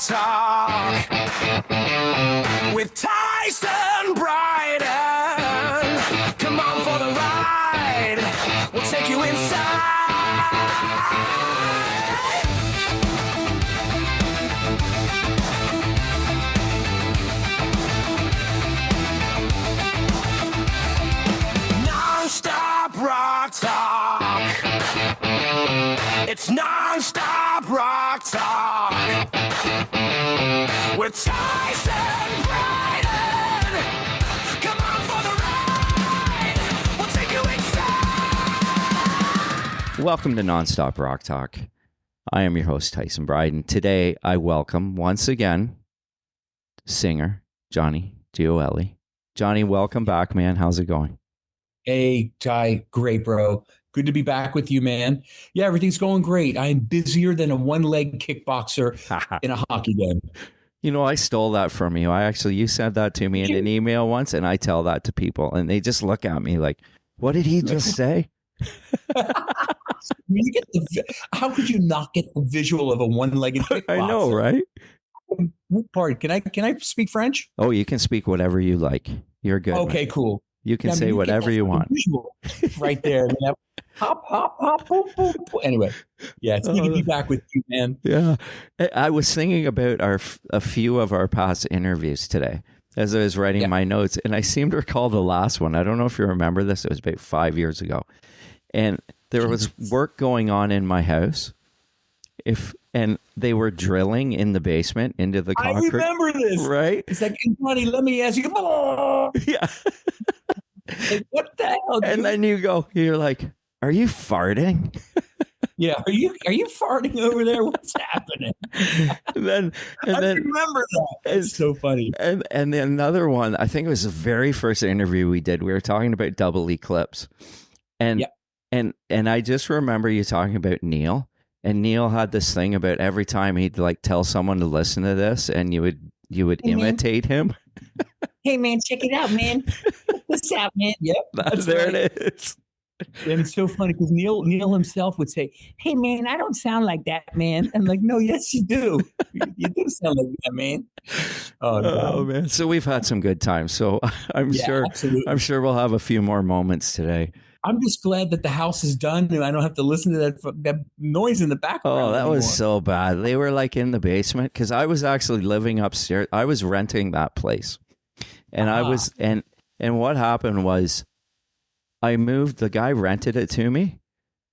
Talk with Tyson Bryden. Come on for the ride. We'll take you inside. Non-stop rock talk. It's non-stop rock talk with Tyson Bryden. Come on for the ride. We'll take you inside. Welcome to Nonstop Rock Talk. I am your host, Tyson Bryden. Today, I welcome once again singer Johnny Gioeli. Johnny, welcome back, man. How's it going? Hey, Ty. Great, bro. Good to be back with you, man. Yeah, everything's going great. I am busier than a one-leg kickboxer in a hockey game. You know, I stole that from you. You sent that to me in an email once, and I tell that to people, and they just look at me like, what did he just say? How could you not get the visual of a one-legged kickboxer? I know, right? Pardon, can I speak French? Oh, you can speak whatever you like. You're good. Okay, man. Cool. You can say whatever you want. Right there. Hop, hop, hop, boom, boom, boom. Anyway, yeah, it's good to be back with you, man. Yeah. I was thinking about a few of our past interviews today as I was writing my notes, and I seem to recall the last one. I don't know if you remember this. It was about 5 years ago. And there was work going on in my house. And they were drilling in the basement into the concrete. I remember this. Right? It's like, Johnny, let me ask you. Yeah. Like, what the hell? And then you're like, are you farting? Yeah. Are you farting over there? What's happening? and I then remember that. It's so funny. And then another one, I think it was the very first interview we did. We were talking about Double Eclipse. And I just remember you talking about Neal. And Neal had this thing about every time he'd like tell someone to listen to this, and you would imitate him. Hey man, check it out, man. What's up, man? Yep, there it is. And it's so funny because Neal himself would say, "Hey man, I don't sound like that, man." I'm like, "No, yes you do. You do sound like that, man." Oh man! So we've had some good times. So I'm sure we'll have a few more moments today. I'm just glad that the house is done and I don't have to listen to that noise in the background. Oh, that anymore. was so bad. They were like in the basement because I was actually living upstairs. I was renting that place, and I was and what happened was, I moved. The guy rented it to me,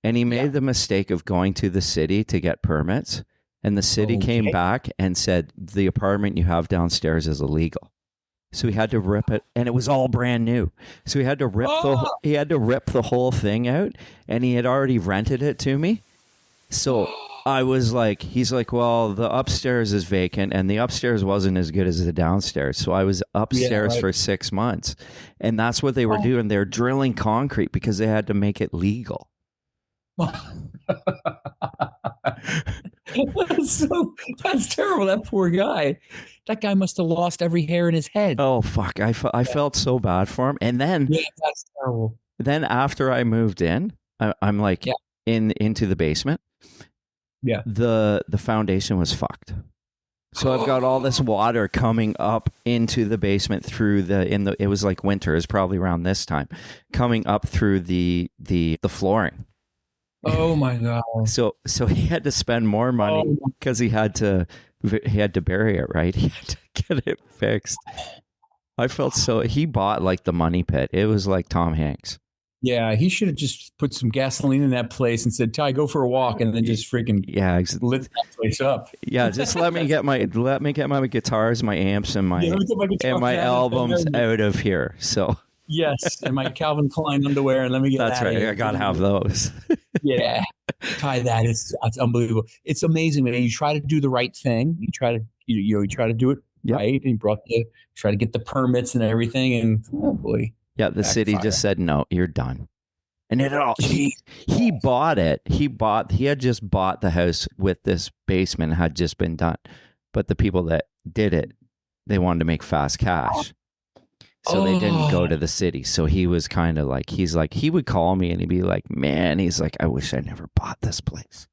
and he made the mistake of going to the city to get permits, and the city came back and said the apartment you have downstairs is illegal. So he had to rip it, and it was all brand new. So he had to rip the whole thing out, and he had already rented it to me. So I was like, he's like, well, the upstairs is vacant, and the upstairs wasn't as good as the downstairs. So I was upstairs for 6 months, and that's what they were doing. They're drilling concrete because they had to make it legal. That's terrible. That poor guy. That guy must have lost every hair in his head. Oh fuck! I felt so bad for him. And then that's terrible. Then after I moved in, I'm like into the basement. Yeah. The foundation was fucked. So I've got all this water coming up into the basement through it was like winter. It was probably around this time, coming up through the flooring. Oh my God. So he had to spend more money because he had to bury it, right? He had to get it fixed. I felt he bought like the money pit. It was like Tom Hanks. Yeah, he should have just put some gasoline in that place and said, "Ty, go for a walk," and then just freaking lit that place up. Yeah, just let me get my guitars, my amps, and my albums out of here. So yes, and my Calvin Klein underwear, and let me get that's right. I gotta have those. Yeah, Ty, that's unbelievable. It's amazing, man. You try to do the right thing. You try to do it right, and try to get the permits and everything, and oh boy. Yeah, the city just said, no, you're done. And he bought it. He had just bought the house with this basement, had just been done. But the people that did it, they wanted to make fast cash. So they didn't go to the city. So he was kind of like, he would call me and he'd be like, man, I wish I never bought this place.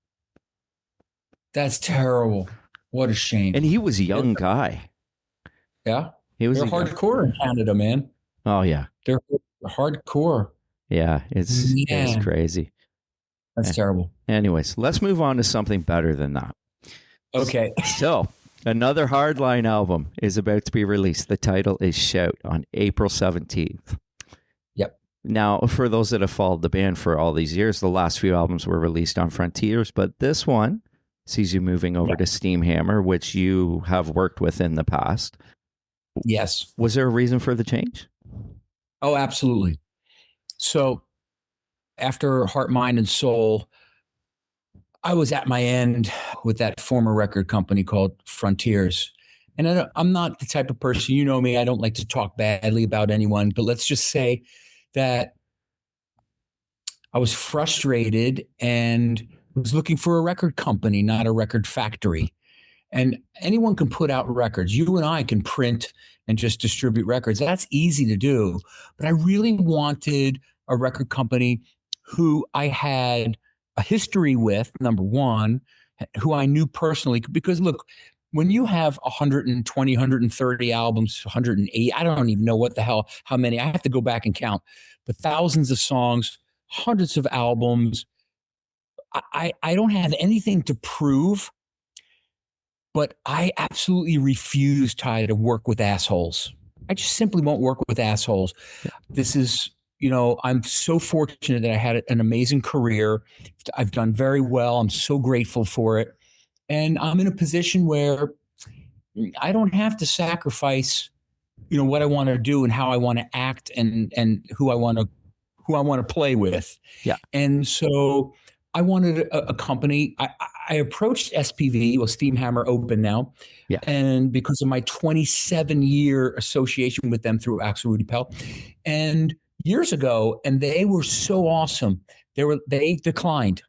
That's terrible. What a shame. And he was a young guy. Yeah. He was They're hardcore in Canada, man. Oh yeah. They're hardcore. Yeah, it's crazy. That's terrible. Anyways, let's move on to something better than that. Okay. So, another Hardline album is about to be released. The title is Shout on April 17th. Yep. Now, for those that have followed the band for all these years, the last few albums were released on Frontiers, but this one sees you moving over to Steamhammer, which you have worked with in the past. Yes. Was there a reason for the change? Oh, absolutely. So after Heart, Mind, and Soul, I was at my end with that former record company called Frontiers. And I'm not the type of person, you know me, I don't like to talk badly about anyone, but let's just say that I was frustrated and was looking for a record company, not a record factory. And anyone can put out records. You and I can print and just distribute records. That's easy to do. But I really wanted a record company who I had a history with, number one, who I knew personally. Because look, when you have 120, 130 albums, 108, I don't even know what the hell, how many, I have to go back and count, but thousands of songs, hundreds of albums. I don't have anything to prove. But I absolutely refuse, Ty, to work with assholes. I just simply won't work with assholes. This is, I'm so fortunate that I had an amazing career. I've done very well. I'm so grateful for it. And I'm in a position where I don't have to sacrifice, what I want to do and how I want to act and who I want to play with. Yeah. And so I wanted a company. I approached SPV, Steamhammer Open now. Yeah. And because of my 27-year association with them through Axel, Rudi, Pell. And years ago, and they were so awesome. They declined.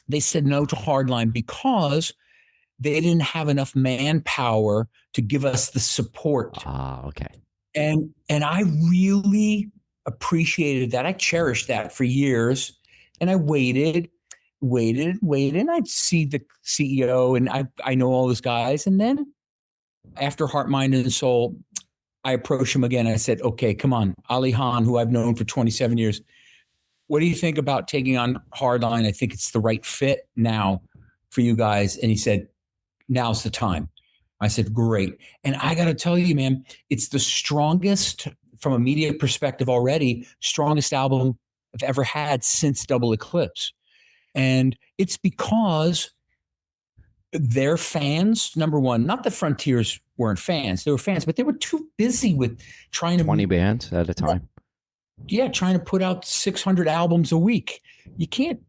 They said no to Hardline because they didn't have enough manpower to give us the support. Ah, okay. And I really appreciated that. I cherished that for years. And I waited, and I'd see the CEO, and I know all those guys. And then after Heart, Mind, and Soul, I approached him again. I said, okay, come on, Ali Han, who I've known for 27 years. What do you think about taking on Hardline? I think it's the right fit now for you guys. And he said, now's the time. I said, great. And I got to tell you, man, it's the strongest, from a media perspective already, strongest album I've ever had since Double Eclipse. And it's because their fans, number one, not that Frontiers weren't fans, they were fans, but they were too busy with trying to 20 bands at a time. Yeah, trying to put out 600 albums a week. You can't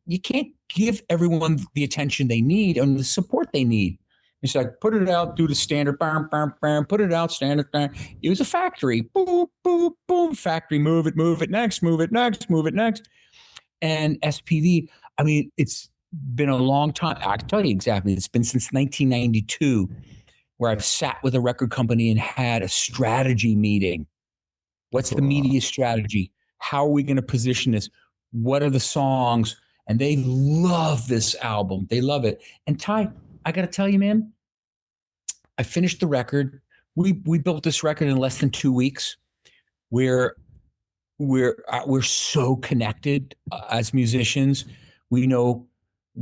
give everyone the attention they need and the support they need. It's like, put it out, do the standard, bam, bam, bam, put it out, standard, bam. It was a factory. Boom, boom, boom, factory, move it next, move it next, move it next. And SPV, I mean, it's been a long time. I can tell you exactly. It's been since 1992 where I've sat with a record company and had a strategy meeting. What's the media strategy? How are we going to position this? What are the songs? And they love this album. They love it. And Ty, I got to tell you, man, I finished the record. We built this record in less than 2 weeks. We're so connected as musicians. We know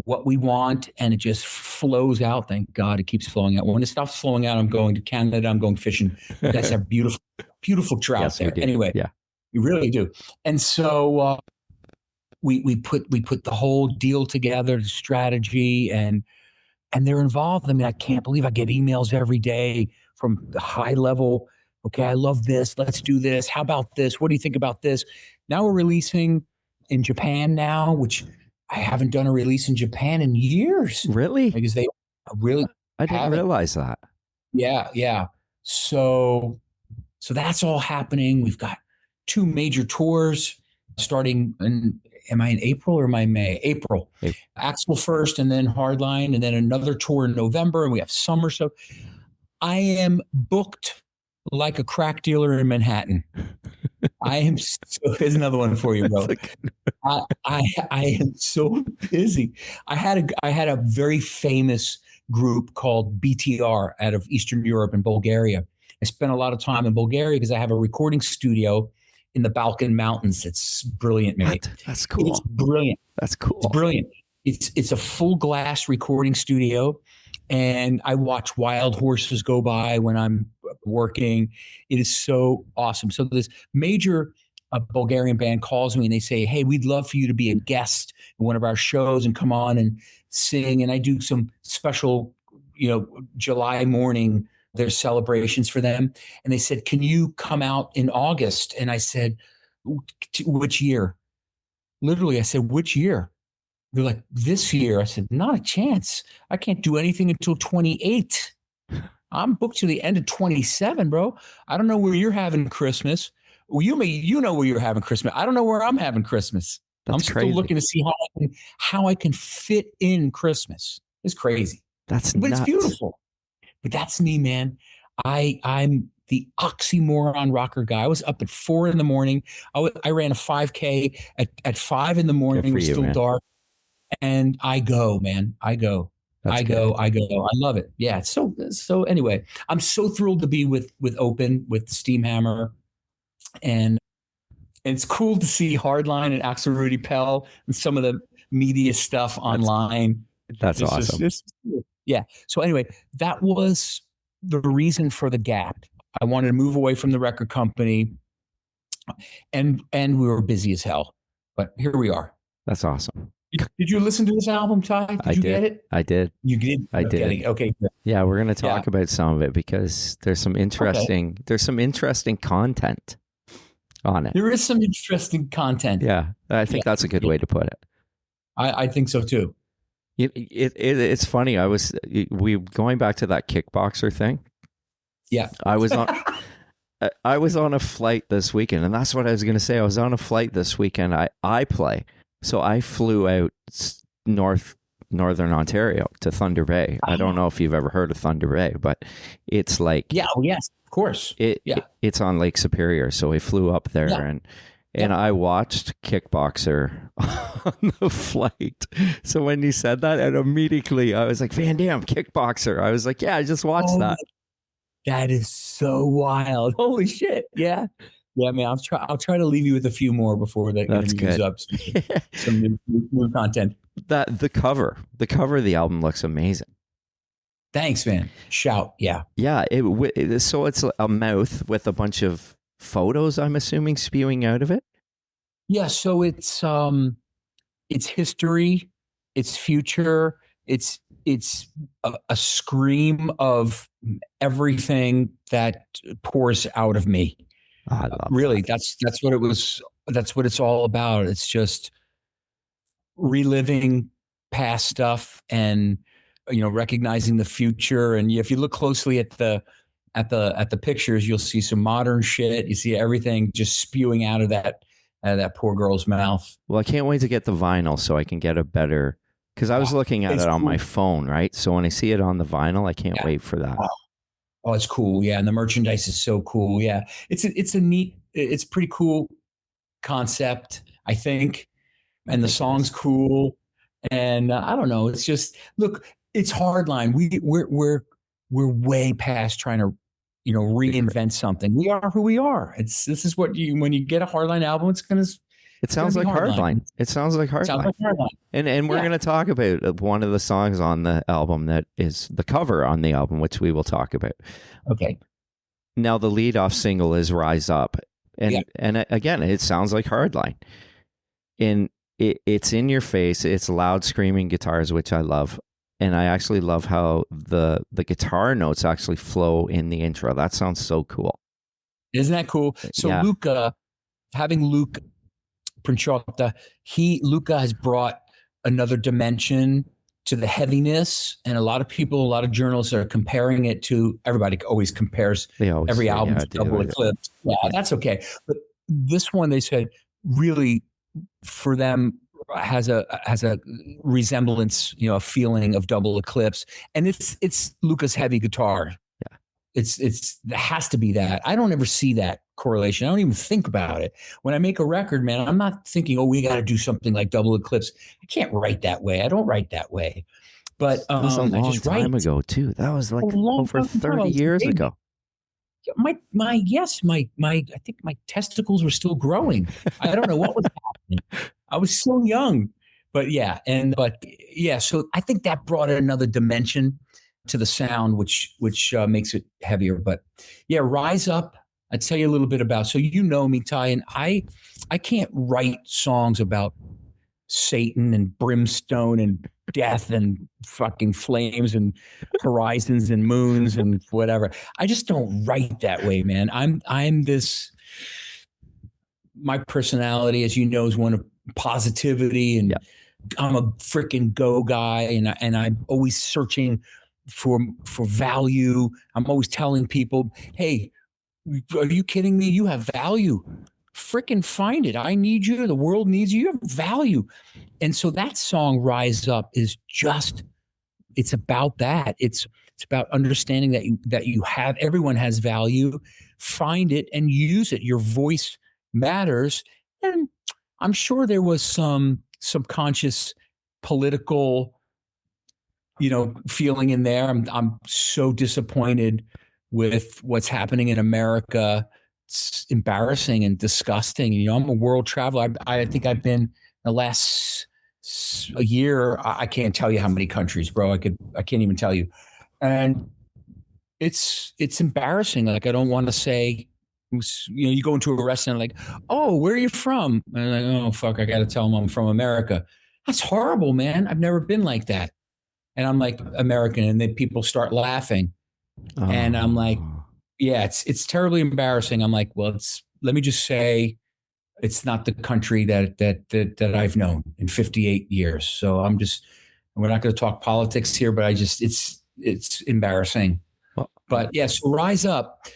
what we want, and it just flows out. Thank God it keeps flowing out. When it stops flowing out, I'm going to Canada. I'm going fishing. You guys have beautiful, beautiful trout Yes, there. Anyway, yeah, we really do. And so we put the whole deal together, the strategy, and they're involved. I mean, I can't believe I get emails every day from the high level. Okay, I love this. Let's do this. How about this? What do you think about this? Now we're releasing in Japan now, which I haven't done a release in Japan in years. Really? Because they really I didn't realize that. Yeah. So that's all happening. We've got 2 major tours starting in, am I in April or am I in May? April. Axel first and then Hardline, and then another tour in November, and we have summer. So I am booked like a crack dealer in Manhattan. I am so, here's another one for you, bro. I am so busy. I had a very famous group called BTR out of Eastern Europe and Bulgaria. I spent a lot of time in Bulgaria because I have a recording studio in the Balkan Mountains. It's brilliant, mate. That's cool. It's brilliant. That's cool. It's brilliant. It's a full glass recording studio, and I watch wild horses go by when I'm working. It is so awesome. So this major Bulgarian band calls me and they say, "Hey, we'd love for you to be a guest in one of our shows and come on and sing." And I do some special, July morning. There's celebrations for them. And they said, "Can you come out in August?" And I said, "Which year?" Literally, I said, "Which year?" They're like, "This year." I said, "Not a chance. I can't do anything until 28. I'm booked to the end of 27, bro. I don't know where you're having Christmas. Well, you know where you're having Christmas. I don't know where I'm having Christmas. I'm still looking to see how I can fit in Christmas." It's crazy. But it's beautiful. But that's me, man. I'm the oxymoron rocker guy. I was up at 4 a.m. I ran a 5K at 5 a.m. It was still dark. And I go, man. I go. I go. I love it. Yeah. So anyway, I'm so thrilled to be with Open, with Steamhammer. And it's cool to see Hardline and Axel, Rudi, Pell and some of the media stuff online. That's awesome. Yeah. So anyway, that was the reason for the gap. I wanted to move away from the record company, and we were busy as hell. But here we are. That's awesome. Did you listen to this album, Ty? Did you get it? I did. You did? I did. Okay. Yeah, we're going to talk about some of it because there's some interesting content on it. There is some interesting content. Yeah, I think that's a good way to put it. I think so too. It's funny. We going back to that kickboxer thing. Yeah, I was on a flight this weekend, and that's what I was going to say. I was on a flight this weekend. I play, so I flew out northern Ontario to Thunder Bay. I don't know if you've ever heard of Thunder Bay, but it's like yes, of course. It's on Lake Superior, so we flew up there and I watched Kickboxer on the flight. So when you said that, and immediately I was like, Van Damme, Kickboxer. I was like, yeah, I just watched that. That is so wild. Holy shit. Yeah. Yeah, man. I'll try to leave you with a few more before the interview's up. Some new content. The cover of the album looks amazing. Thanks, man. Shout. Yeah. Yeah. So it's a mouth with a bunch of photos, I'm assuming, spewing out of it. Yeah, so it's history, it's future, it's a scream of everything that pours out of me. I love really that. That's what it was. That's what it's all about. It's just reliving past stuff and recognizing the future. And if you look closely at the pictures, you'll see some modern shit. You see everything just spewing out of that poor girl's mouth. Well, I can't wait to get the vinyl so I can get a better, because I was looking at it on my phone, right? So when I see it on the vinyl, I can't wait for that. Oh, it's cool. Yeah. And the merchandise is so cool. Yeah. It's a pretty cool concept, I think. And the song's cool. And I don't know. It's just, look, it's Hardline. We're way past trying to, reinvent something. We are who we are. This is what when you get a Hardline album, it sounds like Hardline. It sounds like Hardline. Sounds like Hardline. And we're going to talk about one of the songs on the album that is the cover on the album, which we will talk about. Okay. Now the lead-off single is Rise Up. And again, it sounds like Hardline. And it's in your face. It's loud screaming guitars, which I love. And I actually love how the guitar notes actually flow in the intro. That sounds so cool. Isn't that cool? So having Luke Princiotta, Luca has brought another dimension to the heaviness. And a lot of journalists are comparing it to, everybody always compares every album to Double Eclipse. Yeah, that's okay. But this one, they said, really for them, has a resemblance, a feeling of Double Eclipse, and it's Luca's heavy guitar. Yeah, it has to be that. I don't ever see that correlation. I don't even think about it when I make a record, man. I'm not thinking, we got to do something like Double Eclipse. I can't write that way. I don't write that way. But That was a I long just time write. ago too. That was like A long over fucking time. I 30 was a years baby. ago. My I think my testicles were still growing. I don't know what was happening. I was so young. But yeah, so I think that brought another dimension to the sound, which makes it heavier. But yeah, Rise Up. I'll tell you a little bit about. So you know me, Ty, and I can't write songs about Satan and brimstone and death and fucking flames and horizons and moons and whatever. I just don't write that way, man. I'm this. My personality, as you know, is one of positivity, and I'm a freaking go guy, and I'm always searching for value. I'm always telling people, hey, are you kidding me? You have value. Freaking find it. I need you. The world needs you. You have value. And so that song, Rise Up, is just, it's about that. It's about understanding that you have, everyone has value. Find it and use it. Your voice matters. And I'm sure there was some subconscious political, feeling in there. I'm so disappointed with what's happening in America. It's embarrassing and disgusting. I'm a world traveler. I think I've been the last a year. I can't tell you how many countries, bro. I can't even tell you. And it's embarrassing. Like, I don't want to say, you go into a restaurant like, oh, where are you from? And I'm like, oh, fuck, I got to tell them I'm from America. That's horrible, man. I've never been like that. And I'm like, American. And then people start laughing. Oh. And I'm like, yeah, it's terribly embarrassing. I'm like, well, let me just say it's not the country that I've known in 58 years. So we're not going to talk politics here, but it's embarrassing. But yeah, so Rise Up,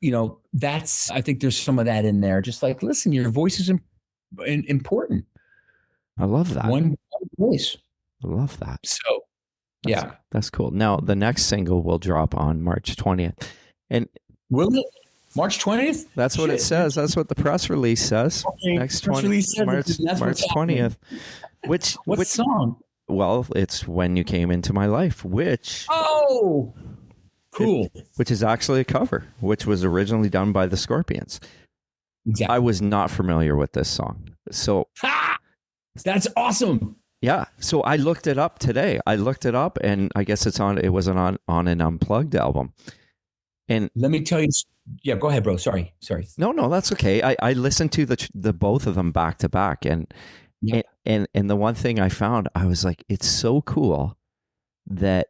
I think there's some of that in there. Just like, listen, your voice is important. I love that. One voice. I love that. So, that's cool. Now, the next single will drop on March 20th. And will it? March 20th? That's what it says. That's what the press release says. Okay. Next 20th, March 20th. What song? Well, it's When You Came Into My Life, which... Oh, cool. Which is actually a cover, which was originally done by the Scorpions. Exactly. I was not familiar with this song. So... That's awesome. Yeah. So I looked it up today. And I guess it was on an Unplugged album. And let me tell you, yeah, go ahead, bro. Sorry. No, that's okay. I listened to the both of them back to back, and the one thing I found, I was like, it's so cool that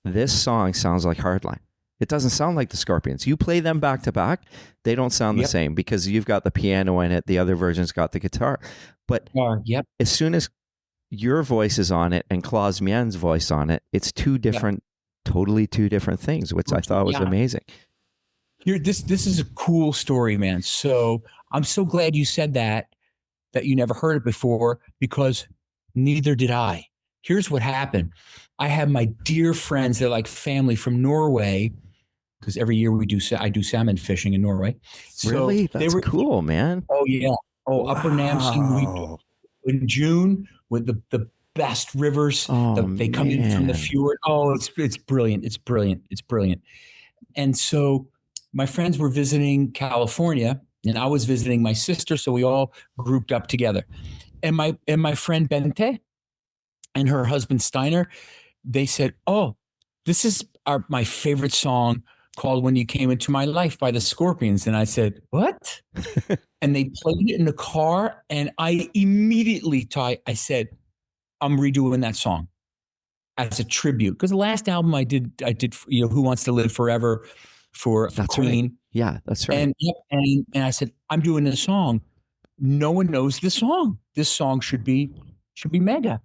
this song sounds like Hardline. It doesn't sound like the Scorpions. You play them back to back, they don't sound the same because you've got the piano in it. The other version's got the guitar. But as soon as your voice is on it and Klaus Mien's voice on it, it's totally two different things, which I thought was amazing. This is a cool story, man. So I'm so glad you said that you never heard it before, because neither did I. Here's what happened. I have my dear friends, they're like family from Norway, because every year I do salmon fishing in Norway. So really? That's cool, man. Oh, yeah. Oh, wow. Upper Namsen in June with the best rivers. They come in from the fjord. Oh, it's brilliant. It's brilliant. It's brilliant. And so my friends were visiting California, and I was visiting my sister. So we all grouped up together. And my friend Bente and her husband Steiner, they said, oh, this is my favorite song, called When You Came Into My Life by the Scorpions. And I said, what? And they played it in the car. And I immediately, I said, I'm redoing that song as a tribute. Because the last album I did, Who Wants to Live Forever for Queen. Right. Yeah, that's right. And I said, I'm doing this song. No one knows this song. This song should be mega.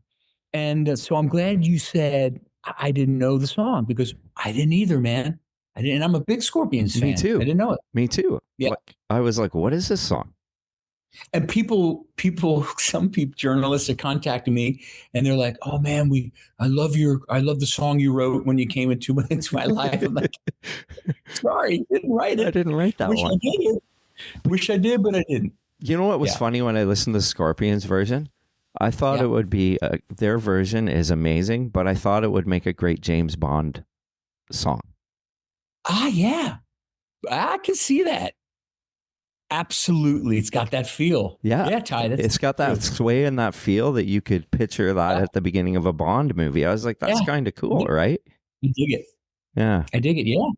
And so I'm glad you said I didn't know the song, because I didn't either, man. And I'm a big Scorpions fan. Me too. I didn't know it. Me too. Yeah. I was like, what is this song? And some journalists are contacting me, and they're like, "Oh man, I love the song you wrote when you came into my life." I'm like, sorry, didn't write it. I didn't write that one. Wish I did, but I didn't. You know what was funny when I listened to the Scorpions version? I thought it would be their version is amazing, but I thought it would make a great James Bond song. Yeah, I can see that. Absolutely, it's got that feel. Yeah, Ty. It's got that sway and that feel that you could picture that at the beginning of a Bond movie. I was like, that's kind of cool, right? I dig it. Yeah, I dig it. Yeah,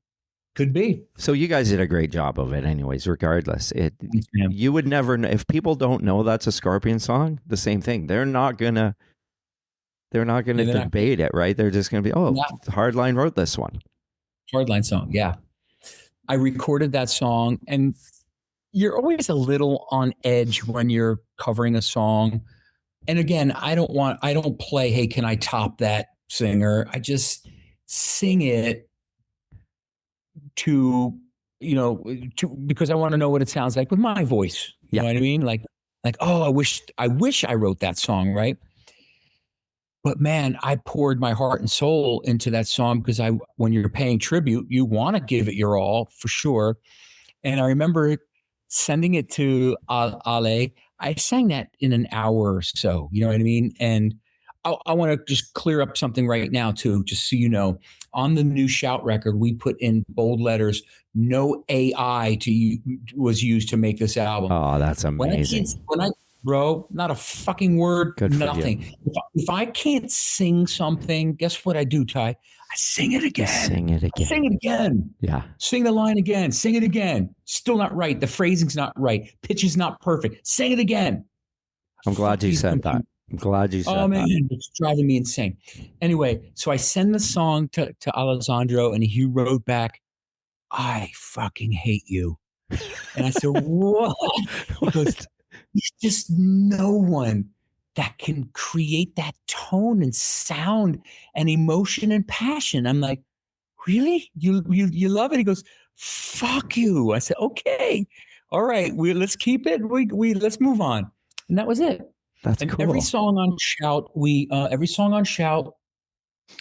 could be. So you guys did a great job of it, anyways. Regardless, you would never know if people don't know that's a Scorpion song. The same thing. They're not gonna debate it, right? They're just gonna be, Hardline wrote this one. Hardline song. Yeah, I recorded that song, and you're always a little on edge when you're covering a song. And again, I don't play, hey, can I top that singer? I just sing it because I want to know what it sounds like with my voice. You know what I mean? Like, oh, I wish I wrote that song, right? But man, I poured my heart and soul into that song because when you're paying tribute, you want to give it your all for sure. And I remember sending it to Ale. I sang that in an hour or so. You know what I mean? And I want to just clear up something right now too, just so you know. On the new Shout record, we put in bold letters, no AI was used to make this album. Oh, that's amazing. Bro, not a fucking word, Good nothing. If I can't sing something, guess what I do, Ty? I sing it again. Sing it again. Yeah. Sing the line again. Sing it again. Still not right. The phrasing's not right. Pitch is not perfect. Sing it again. I'm glad you said that. I'm glad you said that. Oh, man, it's driving me insane. Anyway, so I send the song to Alessandro, and he wrote back, I fucking hate you. And I said, what? He goes, there's just no one that can create that tone and sound and emotion and passion. I'm like, really? You love it? He goes, fuck you. I said, okay, all right, let's keep it. Let's move on. And that was it. That's cool. Every song on Shout,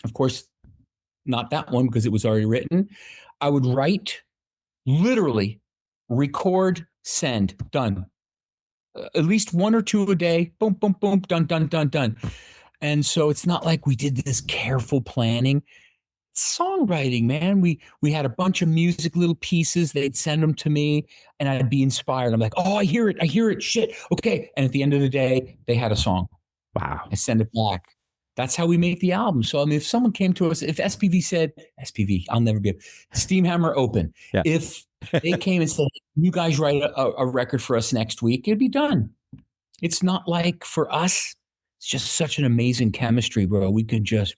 of course, not that one because it was already written. I would write, literally, record, send, done. At least one or two a day. Boom, boom, boom, done, done, done, done. And so it's not like we did this careful planning. Songwriting, man. We had a bunch of music, little pieces. They'd send them to me, and I'd be inspired. I'm like, oh, I hear it. Shit. Okay. And at the end of the day, they had a song. Wow. I send it back. That's how we make the album. So I mean, if someone came to us, if SPV said, I'll never be Steamhammer open. Yeah. If they came and said, you guys write a record for us next week, it'd be done. It's not like for us, it's just such an amazing chemistry, bro. We could just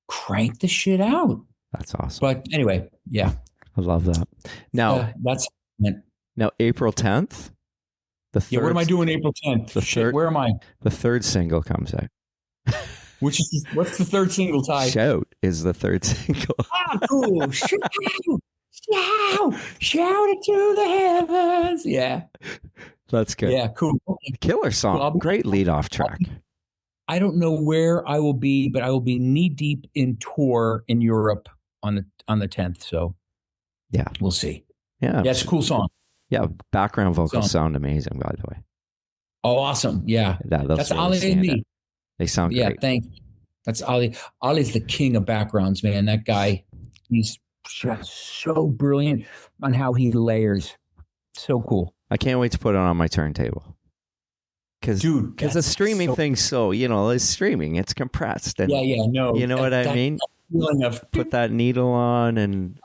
crank the shit out. That's awesome. But anyway, yeah. I love that. Now, now April 10th, what am I doing April 10th? Where am I? The third single comes out. What's the third single, Ty? Shout is the third single. Ah, cool. Shout it to the heavens. Yeah. That's good. Yeah, cool. Killer song. Cool. Great lead-off track. I don't know where I will be, but I will be knee-deep in tour in Europe on the 10th. So, yeah, we'll see. Yeah, it's a cool song. Yeah, background vocals sound amazing, by the way. Oh, awesome. Yeah. That's really Ali and me. They sound great. Yeah, thanks. That's Ali. Ali's the king of backgrounds, man. That guy, he's just so brilliant on how he layers. So cool. I can't wait to put it on my turntable. Because the streaming thing's it's streaming. It's compressed. And, no. You know what I mean? Put that needle on and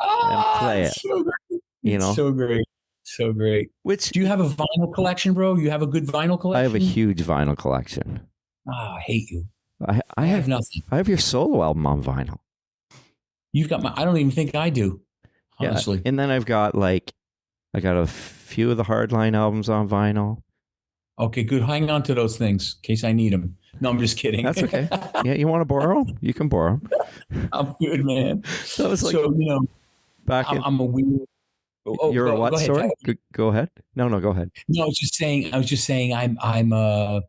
play it. So great. So great. So great. Do you have a vinyl collection, bro? You have a good vinyl collection? I have a huge vinyl collection. Oh, I hate you. I have nothing. I have your solo album on vinyl. You've got I don't even think I do, honestly. Yeah. And then I've got I got a few of the Hardline albums on vinyl. Okay, good. Hang on to those things in case I need them. No, I'm just kidding. That's okay. Yeah, you want to borrow? You can borrow. I'm good, man. So it's I'm a weird. You're a what? Sorry. Go ahead. No, go ahead. No, I was just saying I'm a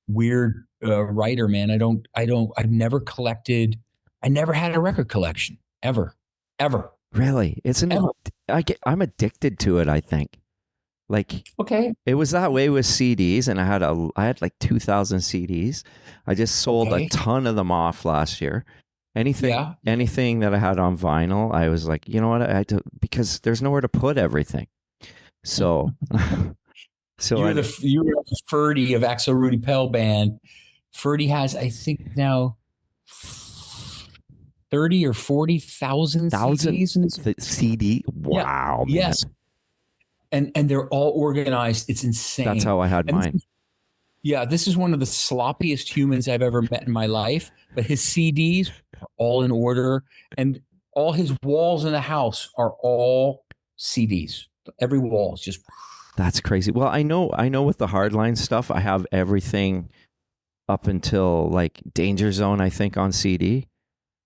weird writer, man. I've never collected. I never had a record collection ever. Really? I'm addicted to it, I think. Like, Okay. it was that way with CDs, and I had like 2,000 CDs. I just sold a ton of them off last year. Anything that I had on vinyl, I was like, you know what, I had to, because there's nowhere to put everything. So, you're the Ferdy of Axel Rudi Pell band. Ferdy has, I think now, 30 or 40,000 CDs in his CD. Wow, yeah. man. Yes. And they're all organized. It's insane. That's how I had mine. This is one of the sloppiest humans I've ever met in my life. But his CDs are all in order, and all his walls in the house are all CDs. Every wall is just. That's crazy. Well, I know with the Hardline stuff, I have everything up until like Danger Zone, I think, on CD,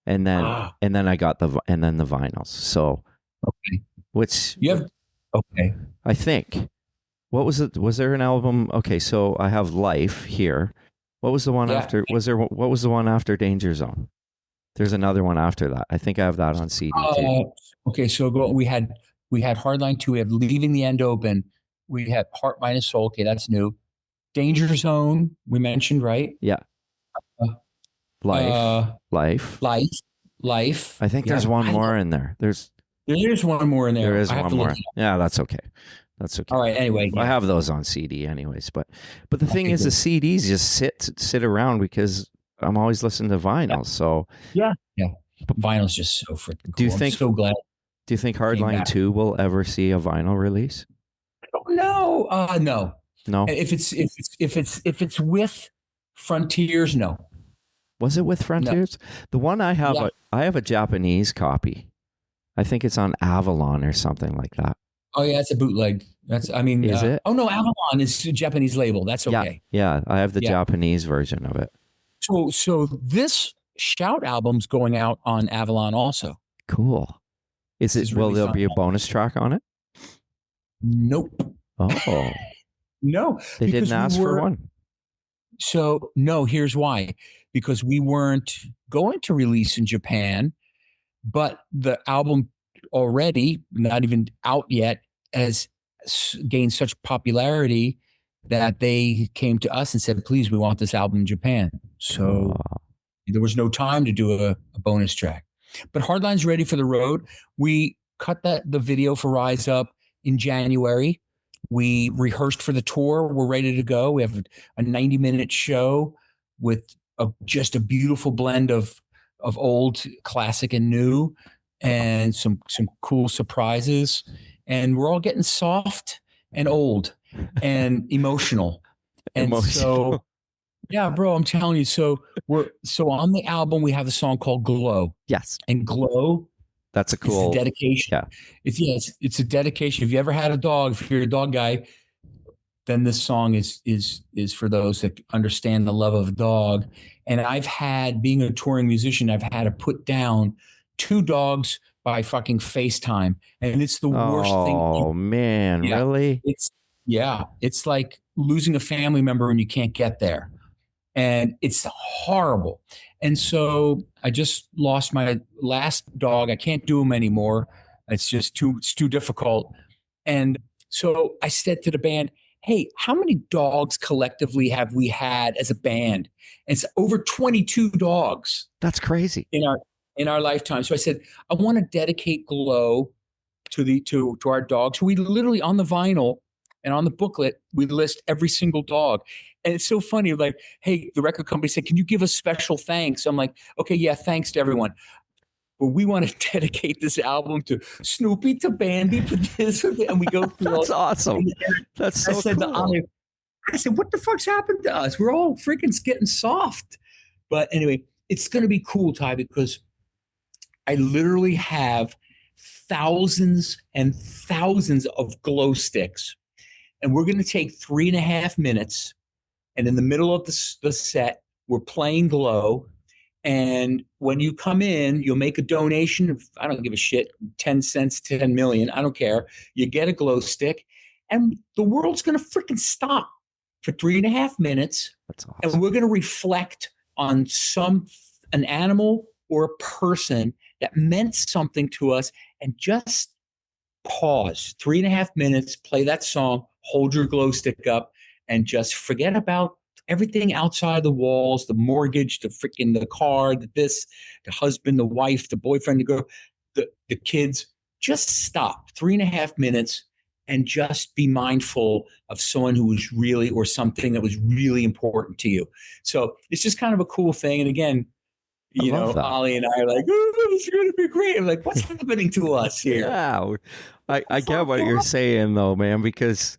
and then I got the vinyls. So, okay, which you have. Okay, I think. What was it? Was there an album? Okay, so I have Life here. What was the one after? What was the one after Danger Zone? There's another one after that. I think I have that on CD too. Okay, so we had Hardline 2. We have Leaving the End Open. We had Heart Minus Soul. Okay, that's new. Danger Zone, we mentioned, right? Yeah. Life. I think there's one more in there. There's one more in there. There is one more. Yeah, that's okay. That's okay. All right. Anyway, I have those on CD, anyways. But the thing is, the CDs just sit around because I'm always listening to vinyl. So yeah. Vinyl's just so freaking cool. Do you think? I'm so glad. Do you think Hardline 2 will ever see a vinyl release? No. No. If it's with Frontiers, no. Was it with Frontiers? No. The one I have, yeah. I have a Japanese copy. I think it's on Avalon or something like that. Oh yeah, it's a bootleg. Is it? Oh no, Avalon is a Japanese label. That's okay. Yeah, I have the Japanese version of it. So this Shout album's going out on Avalon also. Cool. Will there be a bonus track on it? Nope. Oh. No. They didn't ask for one. So no, here's why. Because we weren't going to release in Japan, but the album already, not even out yet, has gained such popularity that they came to us and said, please, we want this album in Japan. So there was no time to do a bonus track. But Hardline's ready for the road. We cut the video for Rise Up in January. We rehearsed for the tour. We're ready to go. We have a 90-minute show with just a beautiful blend of old, classic, and new, and some cool surprises. And we're all getting soft and old and emotional. And so, yeah, bro, I'm telling you. So on the album, we have a song called Glow. Yes. And Glow. That's a cool dedication. Yeah. It's a dedication. If you ever had a dog, if you're a dog guy, then this song is for those that understand the love of a dog. And being a touring musician, I've had to put down 2 dogs by fucking FaceTime. And it's the worst thing. Oh man, really? It's like losing a family member and you can't get there. And it's horrible. And so I just lost my last dog. I can't do him anymore. It's just too difficult. And so I said to the band, hey, how many dogs collectively have we had as a band? And it's over 22 dogs. That's crazy. In our lifetime. So I said, I want to dedicate Glow to our dogs. We literally, on the vinyl and on the booklet, we list every single dog. And it's so funny, like, hey, the record company said, can you give us special thanks? I'm like, okay, yeah, thanks to everyone. But we want to dedicate this album to Snoopy, to Bambi, to this, and we go through. That's awesome. That's so cool. I said, what the fuck's happened to us? We're all freaking getting soft. But anyway, it's going to be cool, Ty, because I literally have thousands and thousands of glow sticks. And we're going to take 3.5 minutes. And in the middle of the set, we're playing Glow. And when you come in, you'll make a donation of, I don't give a shit, 10 cents, 10 million. I don't care. You get a glow stick. And the world's going to freaking stop for 3.5 minutes. That's awesome. And we're going to reflect on an animal or a person that meant something to us, and just pause 3.5 minutes, play that song, hold your glow stick up and just forget about everything outside the walls, the mortgage, the car, the husband, the wife, the boyfriend, the girl, the kids. Just stop 3.5 minutes and just be mindful of someone who was really, or something that was really important to you. So it's just kind of a cool thing. And again, Ollie and I are like, oh, it's going to be great. I'm like, what's happening to us here? Yeah, I get what you're saying though, man, because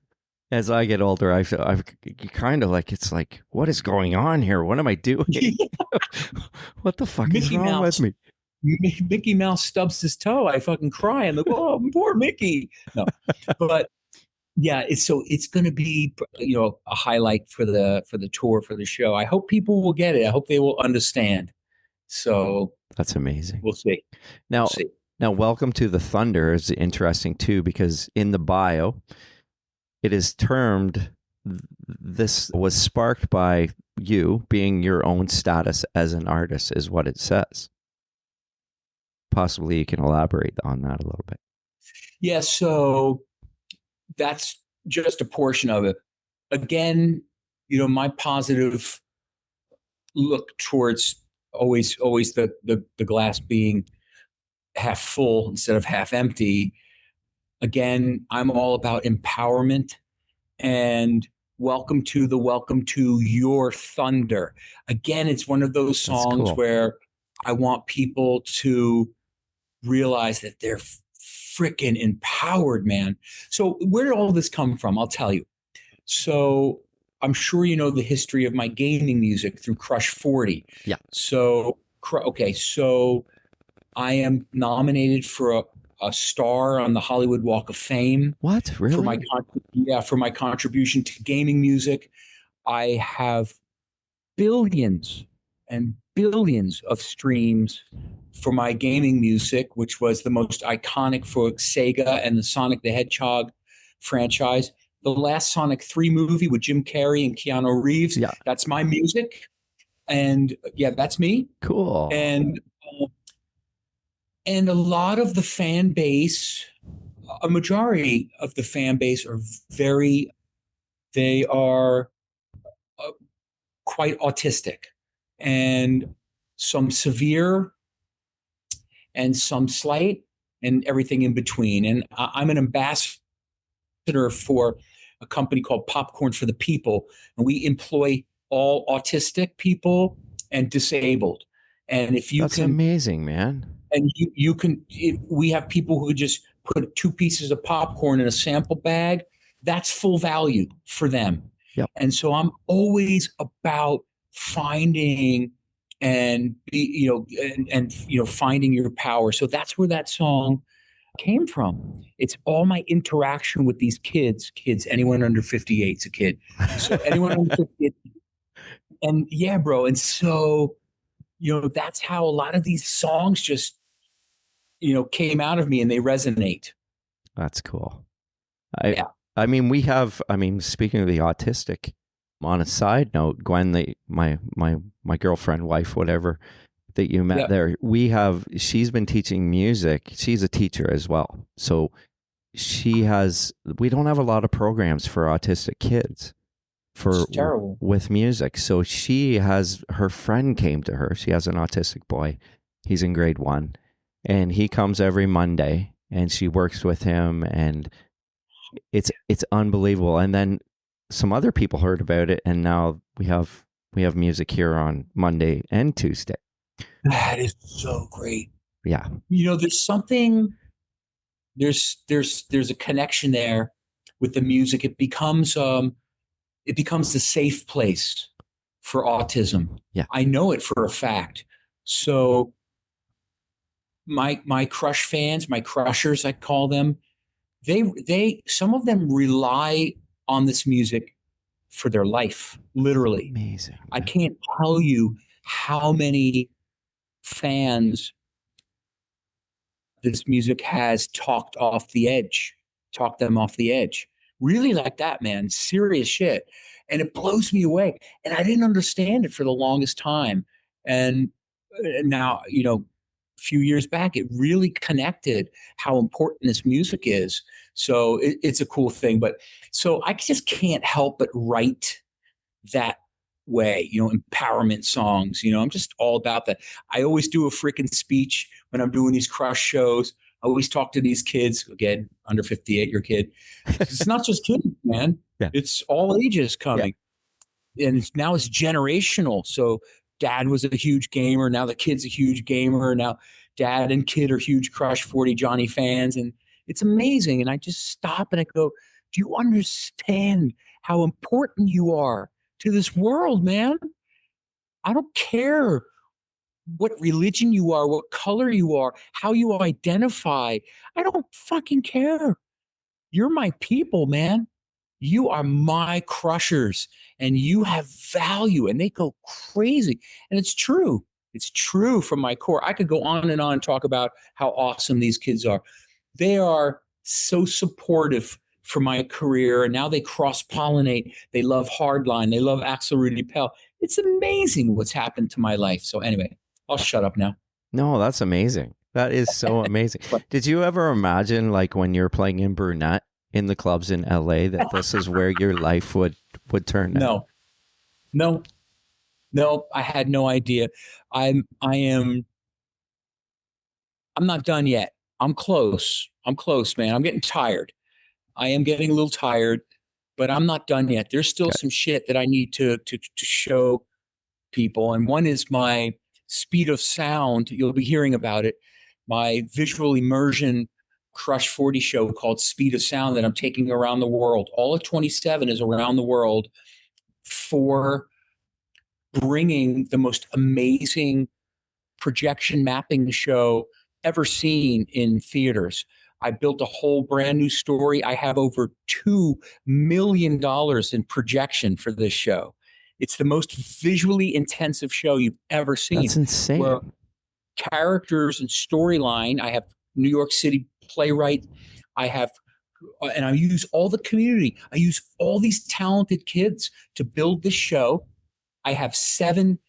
as I get older, I kind of like, it's like, what is going on here? What am I doing? What the fuck is wrong with me? Mickey Mouse stubs his toe. I fucking cry. I'm like, oh, poor Mickey. No, but yeah, it's going to be, a highlight for the tour, for the show. I hope people will get it. I hope they will understand. So that's amazing. We'll see. Now, Welcome to the Thunder is interesting too, because in the bio, it is termed, this was sparked by you being your own status as an artist, is what it says. Possibly you can elaborate on that a little bit. Yeah, so that's just a portion of it. Again, my positive look towards always the glass being half full instead of half empty. Again, I'm all about empowerment, and welcome to your thunder. Again, it's one of those songs where I want people to realize that they're freaking empowered, man. So where did all this come from? I'll tell you. So I'm sure you know the history of my gaming music through Crush 40. Yeah. So, so I am nominated for a star on the Hollywood Walk of Fame. What? Really? For my contribution to gaming music. I have billions and billions of streams for my gaming music, which was the most iconic for Sega and the Sonic the Hedgehog franchise. The last Sonic 3 movie with Jim Carrey and Keanu Reeves, that's my music. And yeah, that's me. Cool. And a lot of the fan base, a majority of the fan base are quite autistic, and some severe and some slight and everything in between. And I'm an ambassador for a company called Popcorn for the People, and we employ all autistic people and disabled. And if you That's amazing, man. And you can, we have people who just put 2 pieces of popcorn in a sample bag. That's full value for them. Yep. And so I'm always about finding and finding your power. So that's where that song came from. It's all my interaction with these kids, anyone under 58's a kid. So anyone under 58. And yeah, bro. And so, that's how a lot of these songs just, came out of me, and they resonate. That's cool. I mean, speaking of the autistic, on a side note, Gwen, my girlfriend, wife, whatever, that you met there, she's been teaching music. She's a teacher as well. So we don't have a lot of programs for autistic kids with music. So her friend came to her. She has an autistic boy. He's in grade 1, and he comes every Monday, and she works with him, and it's unbelievable. And then some other people heard about it, and now we have music here on Monday and Tuesday. That is so great. Yeah. There's something, there's a connection there with the music. It becomes the safe place for autism. Yeah. I know it for a fact. So my Crush fans, my crushers, I call them, some of them rely on this music for their life, literally. Amazing. I can't tell you how many fans this music has talked them off the edge. Really like that, man. Serious shit. And it blows me away. And I didn't understand it for the longest time. And now, a few years back, it really connected how important this music is. So it's a cool thing. But so I just can't help but write that way, empowerment songs. I'm just all about that. I always do a freaking speech when I'm doing these Crush shows. I always talk to these kids, again, under 58, your kid. It's not just kids, man. Yeah. It's all ages coming. Yeah. And now it's generational. So dad was a huge gamer. Now the kid's a huge gamer. Now dad and kid are huge Crush 40 Johnny fans. And it's amazing. And I just stop and I go, do you understand how important you are to this world, man? I don't care what religion you are, what color you are, how you identify. I don't fucking care. You're my people, man. You are my crushers and you have value, and they go crazy. And it's true. It's true from my core. I could go on and talk about how awesome these kids are. They are so supportive for my career, and now they cross-pollinate. They love Hardline. They love Axel, Rudi, Pell. It's amazing what's happened to my life. So anyway, I'll shut up now. No, that's amazing. That is so amazing. Did you ever imagine, like, when you're playing in Brunette in the clubs in LA, that this is where your life would turn out? No, I had no idea. I'm not done yet. I'm close, man. I'm getting tired. I am getting a little tired, but I'm not done yet. There's still some shit that I need to show people. And one is my Speed of Sound. You'll be hearing about it. My visual immersion Crush 40 show called Speed of Sound that I'm taking around the world. All of 27 is around the world for bringing the most amazing projection mapping show ever seen in theaters. I built a whole brand new story. I have over $2 million in projection for this show. It's the most visually intensive show you've ever seen. That's insane. Where characters and storyline, I have New York City playwright. And I use all the community. I use all these talented kids to build this show. I have 7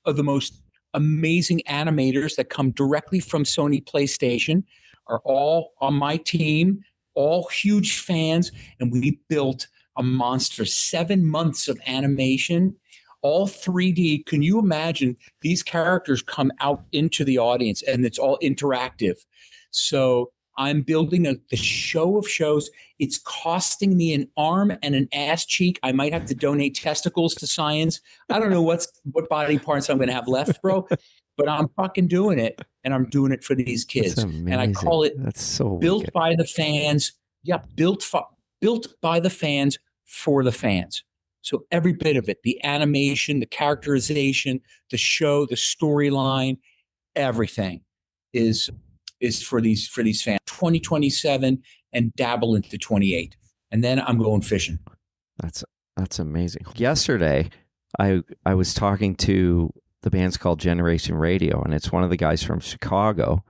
of the most amazing animators that come directly from Sony PlayStation, are all on my team, all huge fans, and we built a monster. 7 months of animation, all 3D. Can you imagine these characters come out into the audience and it's all interactive? So I'm building the show of shows. It's costing me an arm and an ass cheek. I might have to donate testicles to science. I don't know what body parts I'm going to have left, bro. But I'm fucking doing it, and I'm doing it for these kids. And I call it That's so built wicked. by the fans. Yeah, built by the fans for the fans. So every bit of it, the animation, the characterization, the show, the storyline, everything is for these fans. 2027 and dabble into 28. And then I'm going fishing. That's amazing. Yesterday, I was talking to the band's called Generation Radio, and it's one of the guys from Chicago.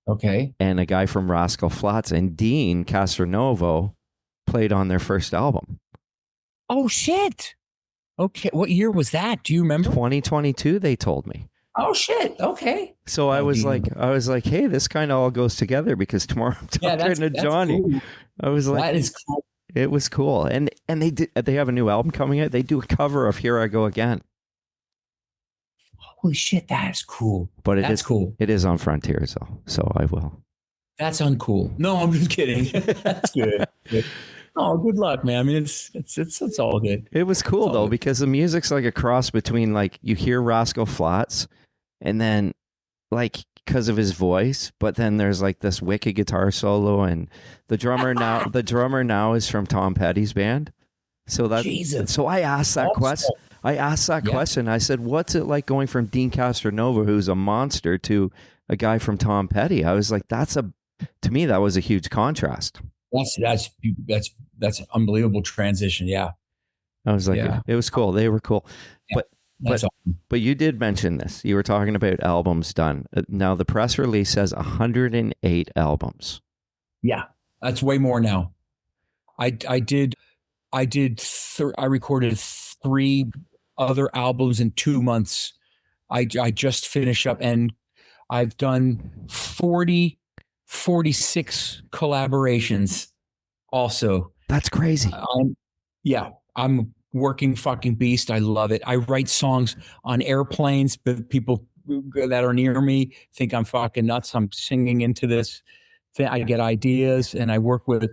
Okay. And a guy from Rascal Flatts, and Dean Castronovo played on their first album. Oh, shit. Okay. What year was that? Do you remember? 2022, they told me. Oh, shit. Okay. So I was like, hey, this kind of all goes together, because tomorrow I'm talking to Johnny. Cool. I was like, that is cool. It was cool. And they have a new album coming out. They do a cover of Here I Go Again. Holy shit, that's cool. But that's cool. It is on Frontiers, though, so I will. That's uncool. No, I'm just kidding. That's good. Oh, good luck, man. I mean, it's all good. It was cool though, because the music's like a cross between, like, you hear Rascal Flatts, and then, like, because of his voice, but then there's like this wicked guitar solo, and the drummer now is from Tom Petty's band. So that Jesus. So I asked that question. Question. I said, "What's it like going from Dean Castronovo, who's a monster, to a guy from Tom Petty?" I was like, to me, that was a huge contrast. That's an unbelievable transition. Yeah. I was like, it was cool. They were cool. Yeah. Awesome. But you did mention this. You were talking about albums done. Now the press release says 108 albums. Yeah, that's way more now. I recorded 3 other albums in 2 months. I just finished up, and I've done 46 collaborations. Also, That's crazy. I'm a working fucking beast. I love it. I write songs on airplanes, but people that are near me think I'm fucking nuts. I'm singing into this thing. I get ideas, and I work with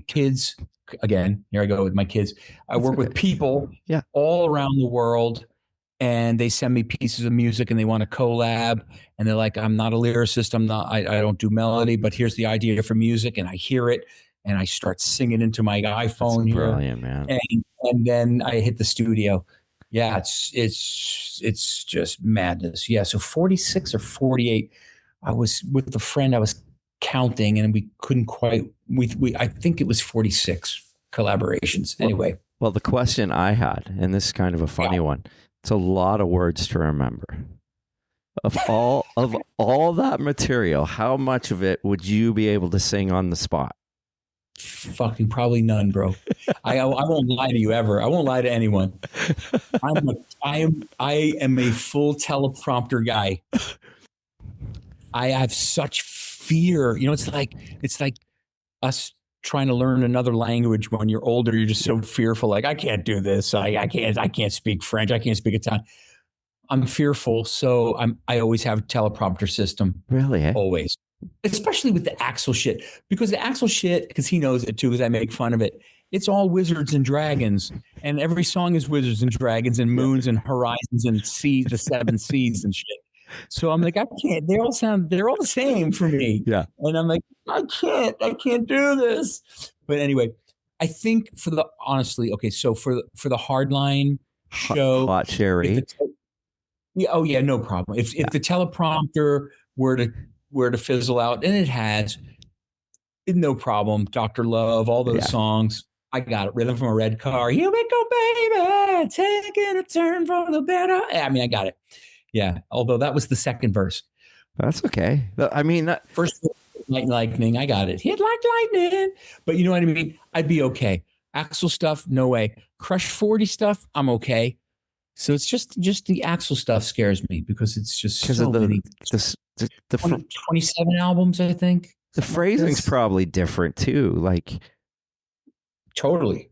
kids. Again, here I go with my kids. I work with people all around the world, and they send me pieces of music and they want to collab, and they're like, I'm not a lyricist. I don't do melody, but here's the idea for music. And I hear it and I start singing into my iPhone. That's brilliant, man. And then I hit the studio. Yeah. It's just madness. Yeah. So 46 or 48, I was with a friend. I was counting, and we couldn't quite, I think it was 46 collaborations. Anyway. Well, the question I had, and this is kind of a funny one, it's a lot of words to remember. Of all that material, how much of it would you be able to sing on the spot? Fucking probably none, bro. I won't lie to you ever. I won't lie to anyone. I am a full teleprompter guy. I have such fear. You know, it's like us trying to learn another language when you're older. You're just so fearful. Like, I can't do this. I can't speak French. I can't speak Italian. I'm fearful. So I always have a teleprompter system. Really? Eh? Always. Especially with the Axel shit. Because the Axel shit, because he knows it too, because I make fun of it. It's all wizards and dragons. And every song is wizards and dragons and moons and horizons and seas, the seven seas and shit. So I'm like, I can't. They're all the same for me. Yeah. And I'm like, I can't do this. But anyway, I think so for the Hardline show, Hot Cherry. No problem. If the teleprompter were to fizzle out, and it has, no problem. Dr. Love, all those songs, I got it. Rhythm from a Red Car. Here we go, baby, taking a turn for the better. I mean, I got it. Yeah. Although that was the second verse. That's okay. I mean, First, like lightning, I got it. Hit like lightning. But you know what I mean? I'd be okay. Axel stuff, no way. Crush 40 stuff, I'm okay. So it's just the Axel stuff scares me because it's just so many. The 27 albums, I think. The phrasing's probably different too. Totally.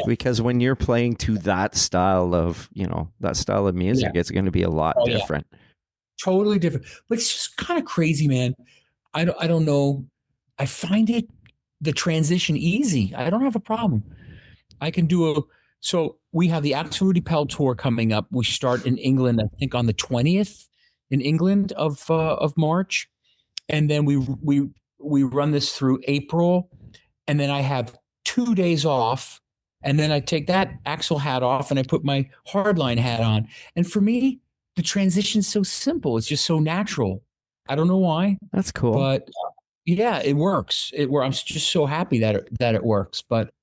Because when you're playing to that style of music, it's going to be a lot different. Yeah. Totally different. But it's just kind of crazy, man. I don't know. I find the transition easy. I don't have a problem. I can do so we have the Axel Rudi Pell tour coming up. We start in England, I think on the 20th in England of March. And then we run this through April. And then I have 2 days off. And then I take that Axel hat off and I put my Hardline hat on. And for me, the transition's so simple. It's just so natural. I don't know why. That's cool. But yeah, it works. I'm just so happy that it works. But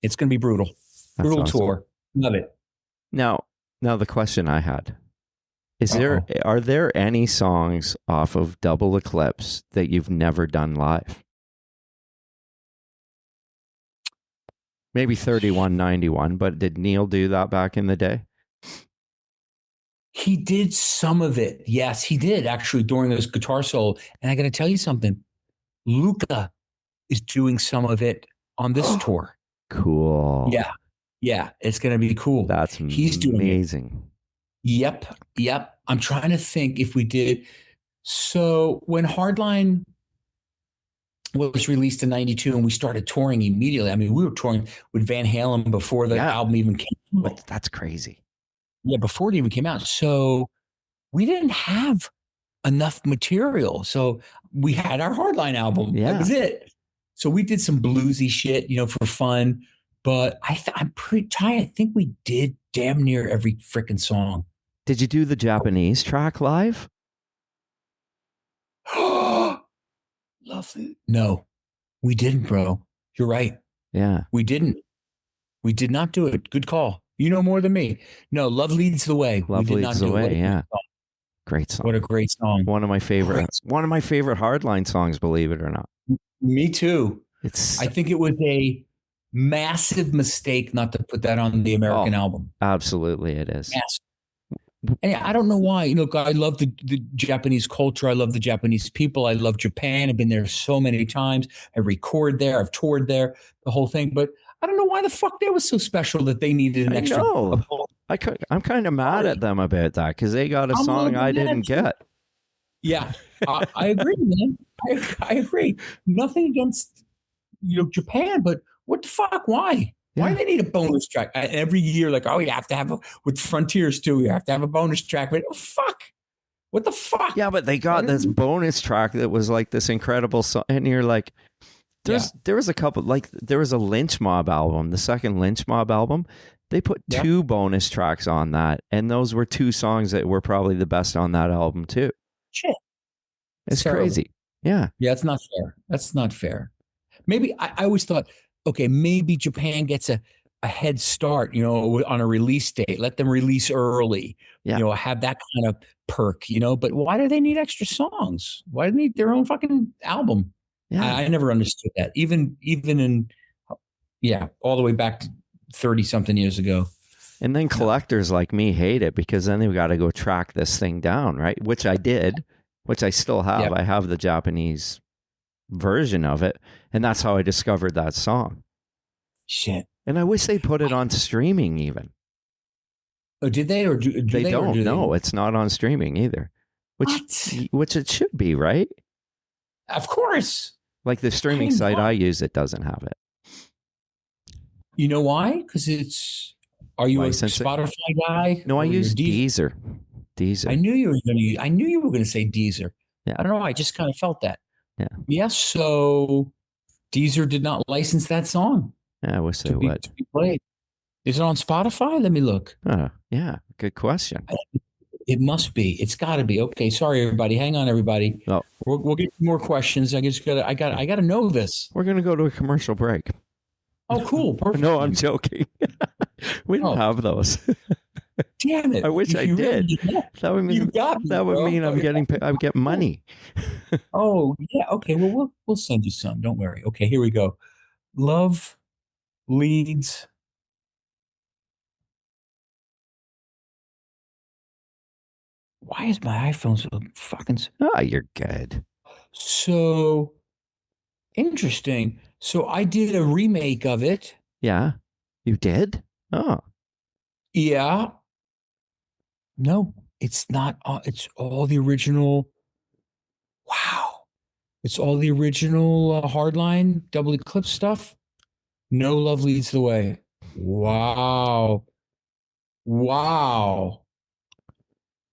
it's going to be brutal. That's brutal awesome. Tour. Love it. Now the question I had is are there any songs off of Double Eclipse that you've never done live? Maybe 3191, but did Neal do that back in the day? He did some of it. Yes, he did actually during his guitar solo. And I got to tell you something. Luca is doing some of it on this tour. Cool. Yeah, it's going to be cool. He's doing amazing. Yep. I'm trying to think if we did. So when Hardline was released in 92 and we started touring immediately. I mean, we were touring with Van Halen before the album even came out. But that's crazy. Yeah, before it even came out. So we didn't have enough material. So we had our Hardline album. Yeah. That was it. So we did some bluesy shit, for fun. But I'm pretty tired. I think we did damn near every freaking song. Did you do the Japanese track live? Lovely. No, we didn't, bro. You're right. Yeah. We didn't. We did not do it. Good call. You know more than me. No, Love Leads the Way. Love Leads the Way, yeah. Great song. What a great song. One of my favorite Hardline songs, believe it or not. Me too. I think it was a massive mistake not to put that on the American album. Absolutely it is. Massive. And I don't know why. I love the Japanese culture. I love the Japanese people. I love Japan. I've been there so many times. I record there. I've toured there, the whole thing. But I don't know why the fuck they was so special that they needed an I extra. know. I'm kind of mad at them about that because they got a song I didn't get. Yeah, I agree, man. I agree. Nothing against Japan, but what the fuck? Why? Yeah. Why do they need a bonus track every year? Like, oh, you have to have with Frontiers too. You have to have a bonus track. But fuck, what the fuck? Yeah, but they got this bonus track that was like this incredible song, and you're like, there was a couple, like there was a Lynch Mob album, the second Lynch Mob album. They put 2 bonus tracks on that, and those were 2 songs that were probably the best on that album too. Shit, it's crazy. Yeah, it's not fair. That's not fair. Maybe I always thought, okay, maybe Japan gets a head start, on a release date. Let them release early. Yeah. Have that kind of perk. But why do they need extra songs? Why do they need their own fucking album? Yeah, I never understood that. Even in all the way back to 30-something years ago. And then collectors like me hate it because then they've got to go track this thing down, right? Which I did, which I still have. Yep. I have the Japanese version of it, and that's how I discovered that song. Shit. And I wish they put it on streaming even. Oh, did they? Or do they don't? do no, it's not on streaming either. Which it should be, right? Of course. Like the streaming site I use, it doesn't have it. You know why? Because are you licensing? A Spotify guy? No, I use Deezer. I knew you were going to say Deezer. Yeah. I don't know. I just kind of felt that. Yeah. Yes. So Deezer did not license that song. Yeah, I wish they would. To be played. Is it on Spotify? Let me look. Yeah. Good question. It must be. It's got to be. Okay. Sorry, everybody. Hang on, everybody. Oh. We'll get more questions. I got to know this. We're going to go to a commercial break. Oh, cool. Perfect. No, I'm joking. We don't have those. Damn it! I wish I did. That would mean I get money. Oh yeah. Okay. Well, we'll send you some. Don't worry. Okay. Here we go. Love leads. Why is my iPhone so fucking? Oh, you're good. So interesting. So I did a remake of it. Yeah, you did. Oh, yeah. No, it's not. It's all the original. Wow. It's all the original Hardline, Double Eclipse stuff. No Love Leads the Way. Wow.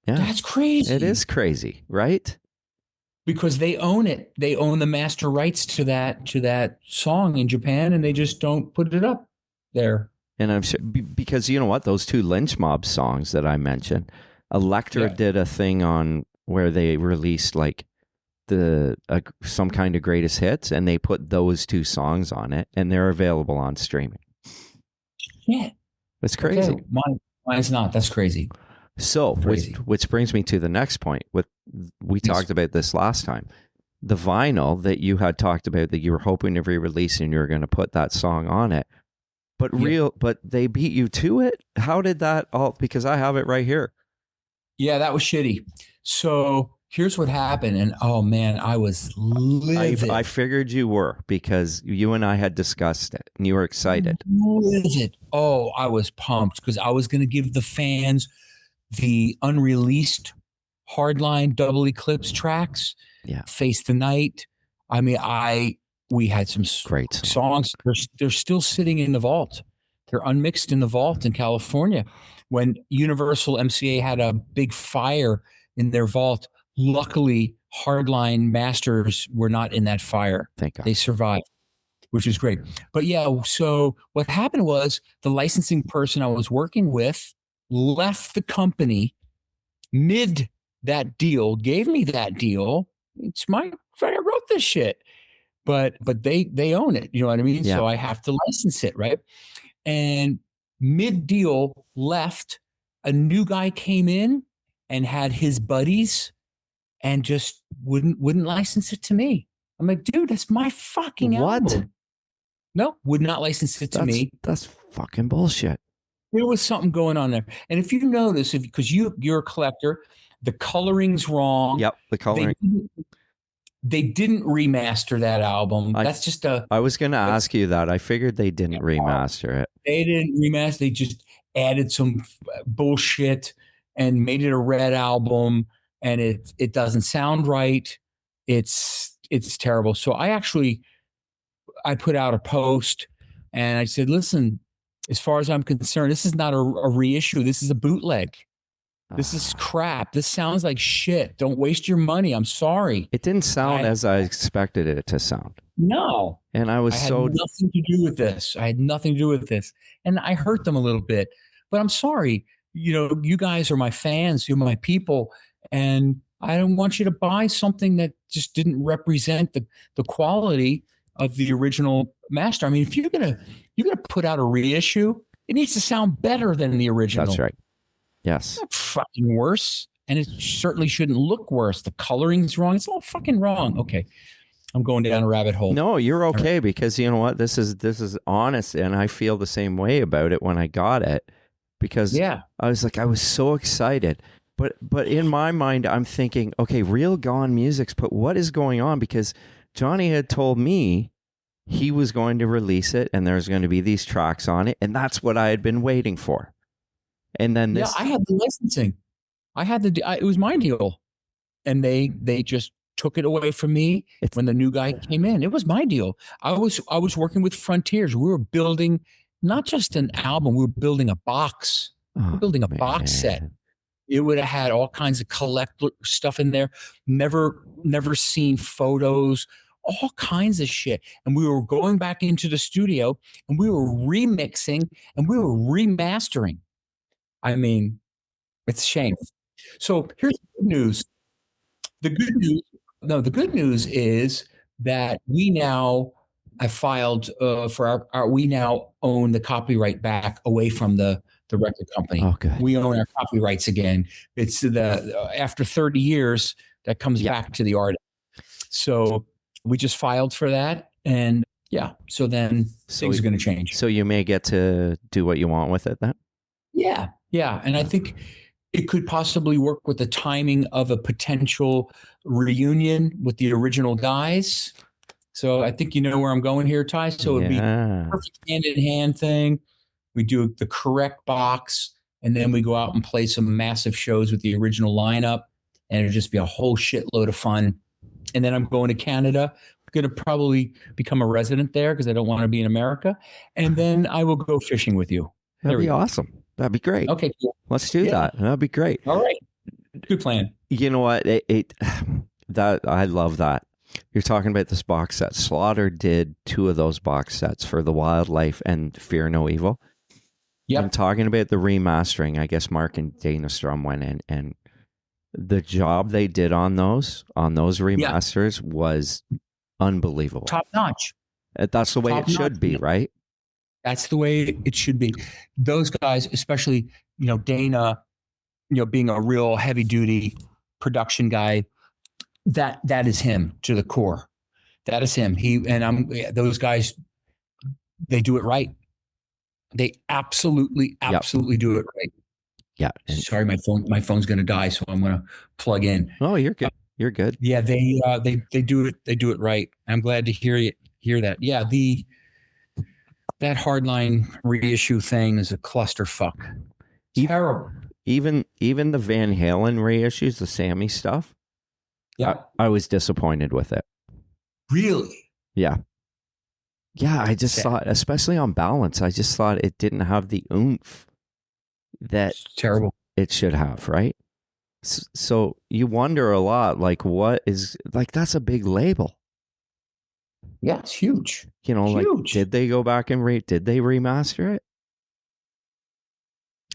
Yeah. That's crazy. It is crazy, right? Because they own it. They own the master rights to that song in Japan, and they just don't put it up there. And I'm sure because you know what, those 2 Lynch Mob songs that I mentioned, Elektra did a thing on where they released like some kind of greatest hits, and they put those 2 songs on it, and they're available on streaming. Yeah, it's crazy. Okay. Mine's not. That's crazy. So, which brings me to the next point. We talked about this last time. The vinyl that you had talked about that you were hoping to re-release, and you were going to put that song on it. But they beat you to it? How did that all? Because I have it right here. Yeah, that was shitty. So here's what happened. And oh man, I was livid. I figured you were because you and I had discussed it and you were excited. Livid. Oh, I was pumped because I was going to give the fans the unreleased Hardline Double Eclipse tracks. Yeah. Face the Night. I mean, we had some great songs. They're still sitting in the vault. They're unmixed in the vault in California. When Universal MCA had a big fire in their vault, luckily Hardline masters were not in that fire. Thank God. They survived, which is great. But yeah, so what happened was the licensing person I was working with left the company mid that deal, gave me that deal. It's I wrote this shit. But they own it, you know what I mean? Yeah. So I have to license it, right? And mid-deal left, a new guy came in and had his buddies and just wouldn't license it to me. I'm like, dude, that's my fucking album. No, would not license it to me. That's fucking bullshit. There was something going on there. And if you notice, because you're a collector, the coloring's wrong. Yep, the coloring. They didn't remaster that album. That's just I was going to ask you that. I figured they didn't remaster it. They didn't remaster. They just added some bullshit and made it a red album, and it doesn't sound right. It's terrible. So I put out a post, and I said, listen, as far as I'm concerned, this is not a reissue. This is a bootleg. This is crap. This sounds like shit. Don't waste your money. I'm sorry. It didn't sound as I expected it to sound. No. And I had nothing to do with this. And I hurt them a little bit. But I'm sorry. You guys are my fans. You're my people. And I don't want you to buy something that just didn't represent the quality of the original master. I mean, if you're gonna put out a reissue, it needs to sound better than the original. That's right. Yes. It's not fucking worse. And it certainly shouldn't look worse. The coloring's wrong. It's all fucking wrong. Okay. I'm going down a rabbit hole. No, you're okay, because you know what? This is honest, and I feel the same way about it when I got it, because I was so excited. But in my mind, I'm thinking, okay, Real Gone Music's put what is going on? Because Johnny had told me he was going to release it and there's going to be these tracks on it, and that's what I had been waiting for. And then this, I had the licensing. It was my deal, and they just took it away from me when the new guy came in. It was my deal. I was working with Frontiers. We were building not just an album. We were building a box. We were building a box set. It would have had all kinds of collector stuff in there. Never seen photos. All kinds of shit. And we were going back into the studio, and we were remixing, and we were remastering. I mean, it's a shame. So here's the good news. The good news is that we now have filed for we now own the copyright back away from the record company. Oh, good. We own our copyrights again. It's after 30 years that comes back to the artist. So we just filed for that, and so then things are going to change. So you may get to do what you want with it then? Yeah. And I think it could possibly work with the timing of a potential reunion with the original guys. So I think you know where I'm going here, Ty. So it'd be a perfect hand-in-hand thing. We do the correct box, and then we go out and play some massive shows with the original lineup, and it'll just be a whole shitload of fun. And then I'm going to Canada. I'm going to probably become a resident there because I don't want to be in America. And then I will go fishing with you. That'd be awesome. That'd be great. Okay, cool. Let's do that. That'd be great. All right. Good plan. You know what? That I love that. You're talking about this box set. Slaughter did 2 of those box sets for The Wildlife and Fear No Evil. Yep. I'm talking about the remastering. I guess Mark and Dana Strum went in, and the job they did on those remasters was unbelievable. Top notch. That's the way it should be, right? That's the way it should be. Those guys, especially, Dana, being a real heavy duty production guy, that is him to the core. That is him. Those guys, they do it right. They absolutely do it right. Yeah. Sorry, my phone's going to die, so I'm going to plug in. Oh, you're good. You're good. Yeah, they do it. They do it right. I'm glad to hear that. Yeah, that Hardline reissue thing is a clusterfuck. Terrible. Even the Van Halen reissues, the Sammy stuff. Yeah, I was disappointed with it. Really? Yeah. Yeah, I just thought, especially on Balance, I just thought it didn't have the oomph that terrible it should have, right? So you wonder a lot, that's a big label. Yeah, it's huge. Huge. Did they go back and did they remaster it?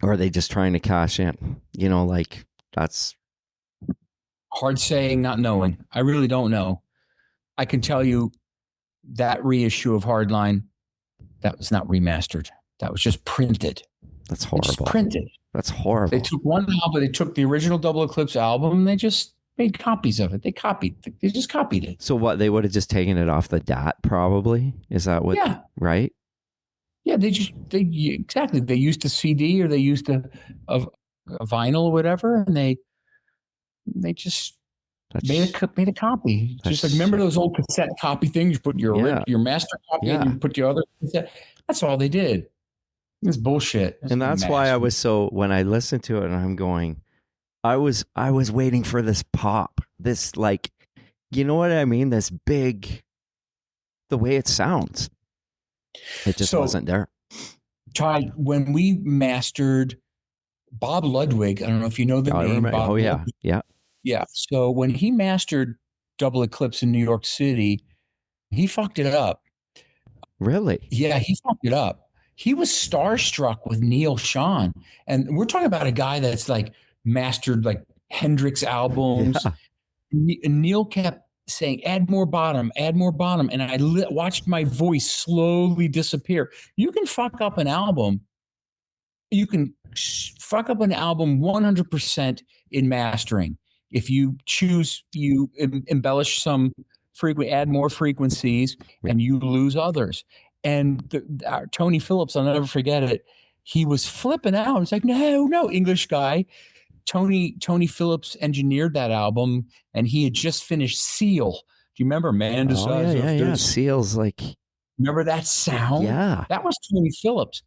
Or are they just trying to cash in? That's hard saying, not knowing. I really don't know. I can tell you that reissue of Hardline, that was not remastered. That was just printed. That's horrible. Just printed. That's horrible. They took one album. They took the original Double Eclipse album, and they just made copies of it. They just copied it. So what? They would have just taken it off the DAT, probably. Is that what? Yeah. Right. Yeah, they exactly. They used a CD or they used a, a vinyl or whatever, and they just made a copy. Just like remember those old cassette copy things? You put your master copy and you put your other cassette. That's all they did. It's bullshit. And that's why I was so when I listened to it and I'm going, I was waiting for this pop, this like, you know what I mean? This big, the way it sounds. It just wasn't there. Ty, when we mastered Bob Ludwig, I don't know if you know the name. Bob yeah, Ludwig. yeah. Yeah. So when he mastered Double Eclipse in New York City, he fucked it up. Really? Yeah, he fucked it up. He was starstruck with Neal Schon. And we're talking about a guy that's like mastered like Hendrix albums. Yeah. And Neal kept saying, add more bottom. And I watched my voice slowly disappear. You can fuck up an album. You can fuck up an album 100% in mastering. If you choose, you embellish some add more frequencies, and you lose others. And Tony Phillips, I'll never forget it. He was flipping out. It's like, no, English guy. Tony Phillips engineered that album, and he had just finished Seal. Do you remember Man Decides? Yeah. Seal's like. Remember that sound? Yeah. That was Tony Phillips.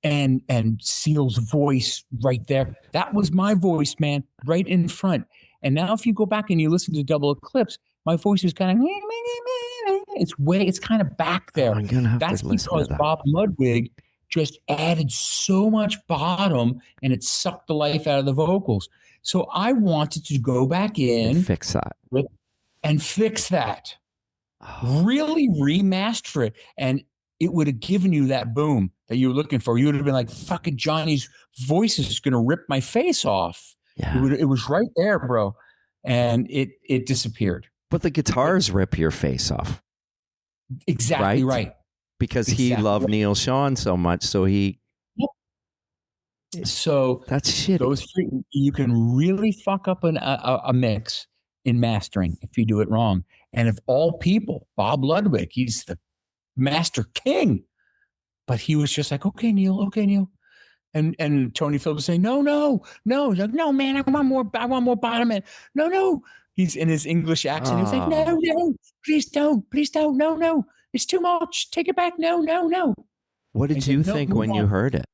And Seal's voice right there. That was my voice, man, right in front. And now if you go back and you listen to Double Eclipse, my voice is kind of it's kind of back there. I'm gonna have That's to listen because to that. Bob Ludwig just added so much bottom and it sucked the life out of the vocals. So I wanted to go back in and fix that. Really remaster it. And it would have given you that boom that you were looking for. You would have been like, fucking Johnny's voice is going to rip my face off. Yeah. It was right there, bro. And it disappeared. But the guitars rip your face off. Exactly right. Because he loved Neal Schon so much. So So that's shit. You can really fuck up a mix in mastering if you do it wrong. And if all people, Bob Ludwig, he's the master king, but he was just like, okay, Neal. And Tony Phillips saying, no, like, no, man, I want more bottom end. No. He's in his English accent. He's like, no, please don't, no, it's too much. Take it back. No. What did you think when you heard it?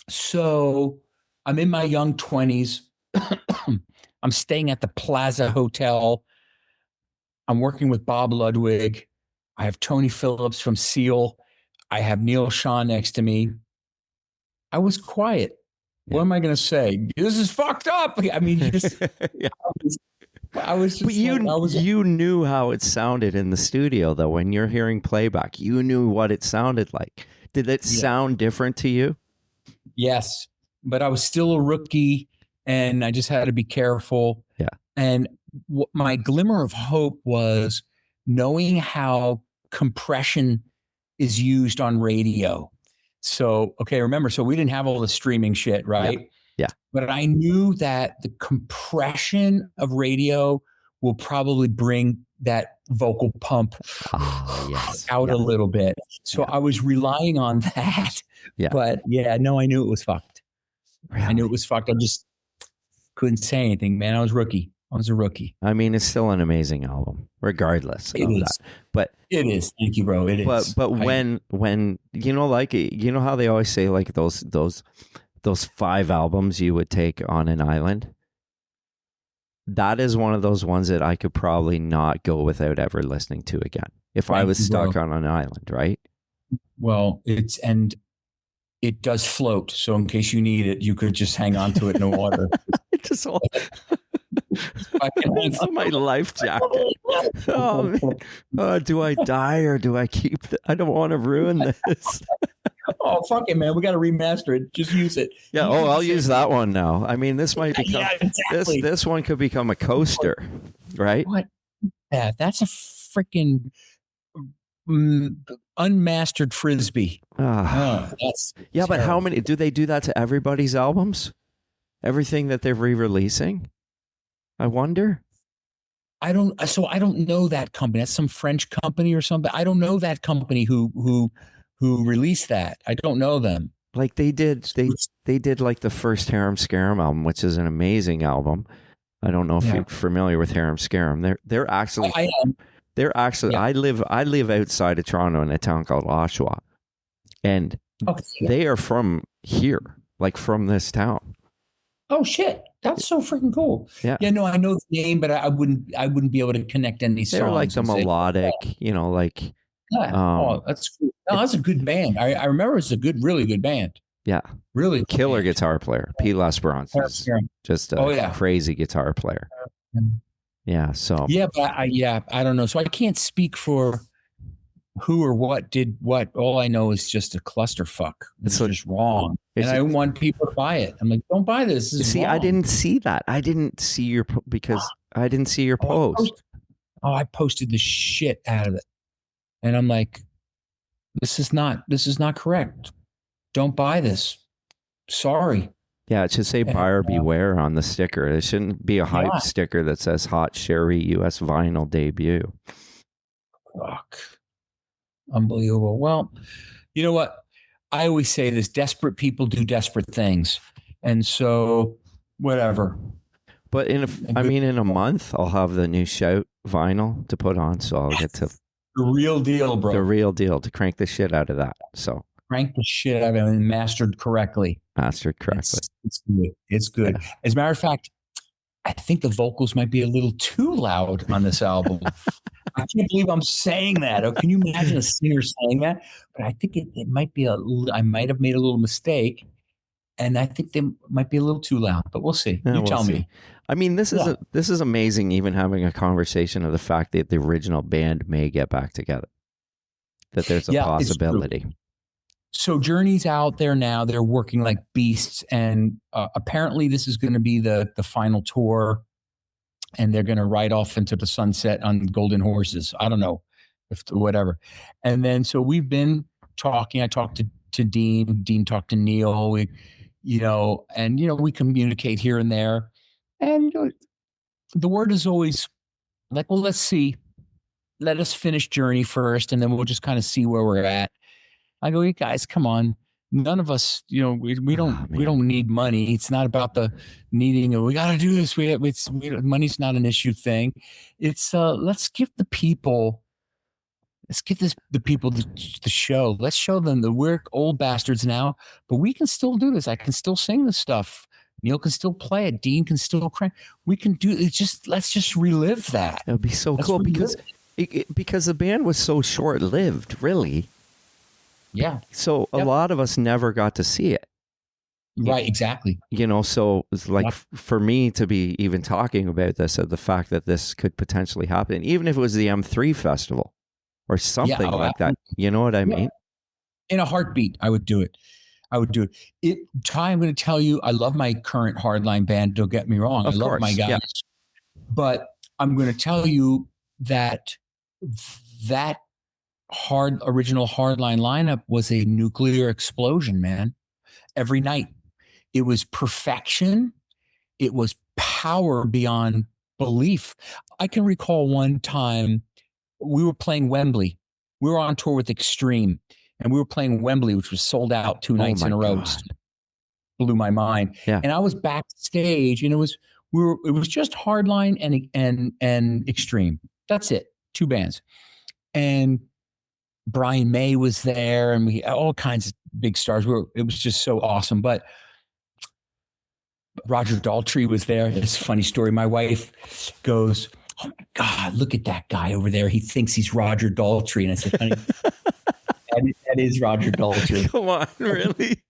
So I'm in my young 20s. I'm staying at the Plaza Hotel. I'm working with Bob Ludwig. I have Tony Phillips from Seal. I have Neal Schon next to me. I was quiet. Yeah. What am I going to say? This is fucked up. I mean, I was just. You knew how it sounded in the studio, though. When you're hearing playback, you knew what it sounded like. Did it sound different to you? Yes, but I was still a rookie, and I just had to be careful. Yeah. And my glimmer of hope was knowing how compression is used on radio. So, okay, remember, so we didn't have all the streaming shit, right? Yeah. But I knew that the compression of radio will probably bring that vocal pump out a little bit. So I was relying on that. Yeah. But I knew it was fucked. Really? I knew it was fucked. I just couldn't say anything, man. I was a rookie. I mean, it's still an amazing album, regardless of that. But it is. Thank you, bro. It is. But when you know, like, you know how they always say, like, those 5 albums you would take on an island. That is one of those ones that I could probably not go without ever listening to again if I was stuck on an island, right? Well, it does float, so in case you need it, you could just hang on to it in the water. It's my life jacket. Do I die or do I keep it? I don't want to ruin this. Oh, fuck it, man. We got to remaster it. Just use it. Yeah. I'll use that one now. I mean, this might become this one could become a coaster, right? What? Yeah, that's a freaking unmastered frisbee. That's terrible. But how many do they do that to everybody's albums? Everything that they're re-releasing? I wonder. I don't know that company. That's some French company or something. I don't know that company who released that. I don't know them. Like they did like the first Harem Scarum album, which is an amazing album. I don't know if you're familiar with Harem Scarum. They're actually I am. They're actually I live outside of Toronto in a town called Oshawa. And they are from here, like from this town. Oh shit. That's so freaking cool. Yeah. Yeah, no, I know the name, but I wouldn't be able to connect any songs. They're like the melodic, like that's cool. No, that's a good band. I remember it's a really good band. Yeah. Really killer guitar player. Pete Lesperance is just a crazy guitar player. Yeah. So but I don't know. So I can't speak for who or what did what. All I know is just a clusterfuck. It's just wrong. And I don't want people to buy it. I'm like, don't buy this. This is wrong. I didn't see that. I didn't see your I didn't see your post. I posted the shit out of it. And I'm like, this is not correct. Don't buy this. Sorry. Yeah, it should say buyer beware on the sticker. It shouldn't be a hype sticker that says Hot Sherry US Vinyl Debut. Fuck. Unbelievable. Well, you know what? I always say this, desperate people do desperate things. And so whatever. But in a month, I'll have the new Shout vinyl to put on. So I'll get to the real deal, bro. The real deal, to crank the shit out of that. So crank the shit out of it and mastered correctly. It's good. It's good. Yeah. As a matter of fact, I think the vocals might be a little too loud on this album. I can't believe I'm saying that. Oh, can you imagine a singer saying that? But I think it might be I might have made a little mistake, and I think they might be a little too loud. But we'll see. You tell me. I mean, this is amazing. Even having a conversation of the fact that the original band may get back together. That there's a possibility. So Journey's out there now. They're working like beasts, and apparently this is going to be the final tour. And they're going to ride off into the sunset on golden horses. I don't know, whatever. And then, so we've been talking. I talked to Dean. Dean talked to Neal. We communicate here and there. And the word is always like, well, let's see. Let us finish Journey first, and then we'll just kind of see where we're at. I go, you guys, come on. None of us, we don't need money. It's not about the needing. We got to do this. Money's not an issue thing. It's let's give the people the show. Let's show them that we're old bastards now, but we can still do this. I can still sing this stuff. Neal can still play it. Dean can still crank. We can do it. Let's just relive that. It would be so cool because the band was so short lived, really. Yeah. So a lot of us never got to see it. Right, exactly. So it's like for me to be even talking about this, the fact that this could potentially happen, even if it was the M3 festival or something like that. You know what I mean? In a heartbeat, I would do it. Ty, I'm going to tell you, I love my current Hardline band. Don't get me wrong. I love my guys. Yeah. But I'm going to tell you that original Hardline lineup was a nuclear explosion, man. Every night. It was perfection. It was power beyond belief. I can recall one time we were playing Wembley. We were on tour with Extreme, and we were playing Wembley, which was sold out 2 nights in a row. Blew my mind. Yeah. And I was backstage, and it was just Hardline and Extreme. That's it. 2 bands. And Brian May was there, and we all kinds of big stars. It was just so awesome. But Roger Daltrey was there. It's a funny story. My wife goes, "Oh my God, look at that guy over there. He thinks he's Roger Daltrey." And I said, "Honey, that is Roger Daltrey." Come on, really?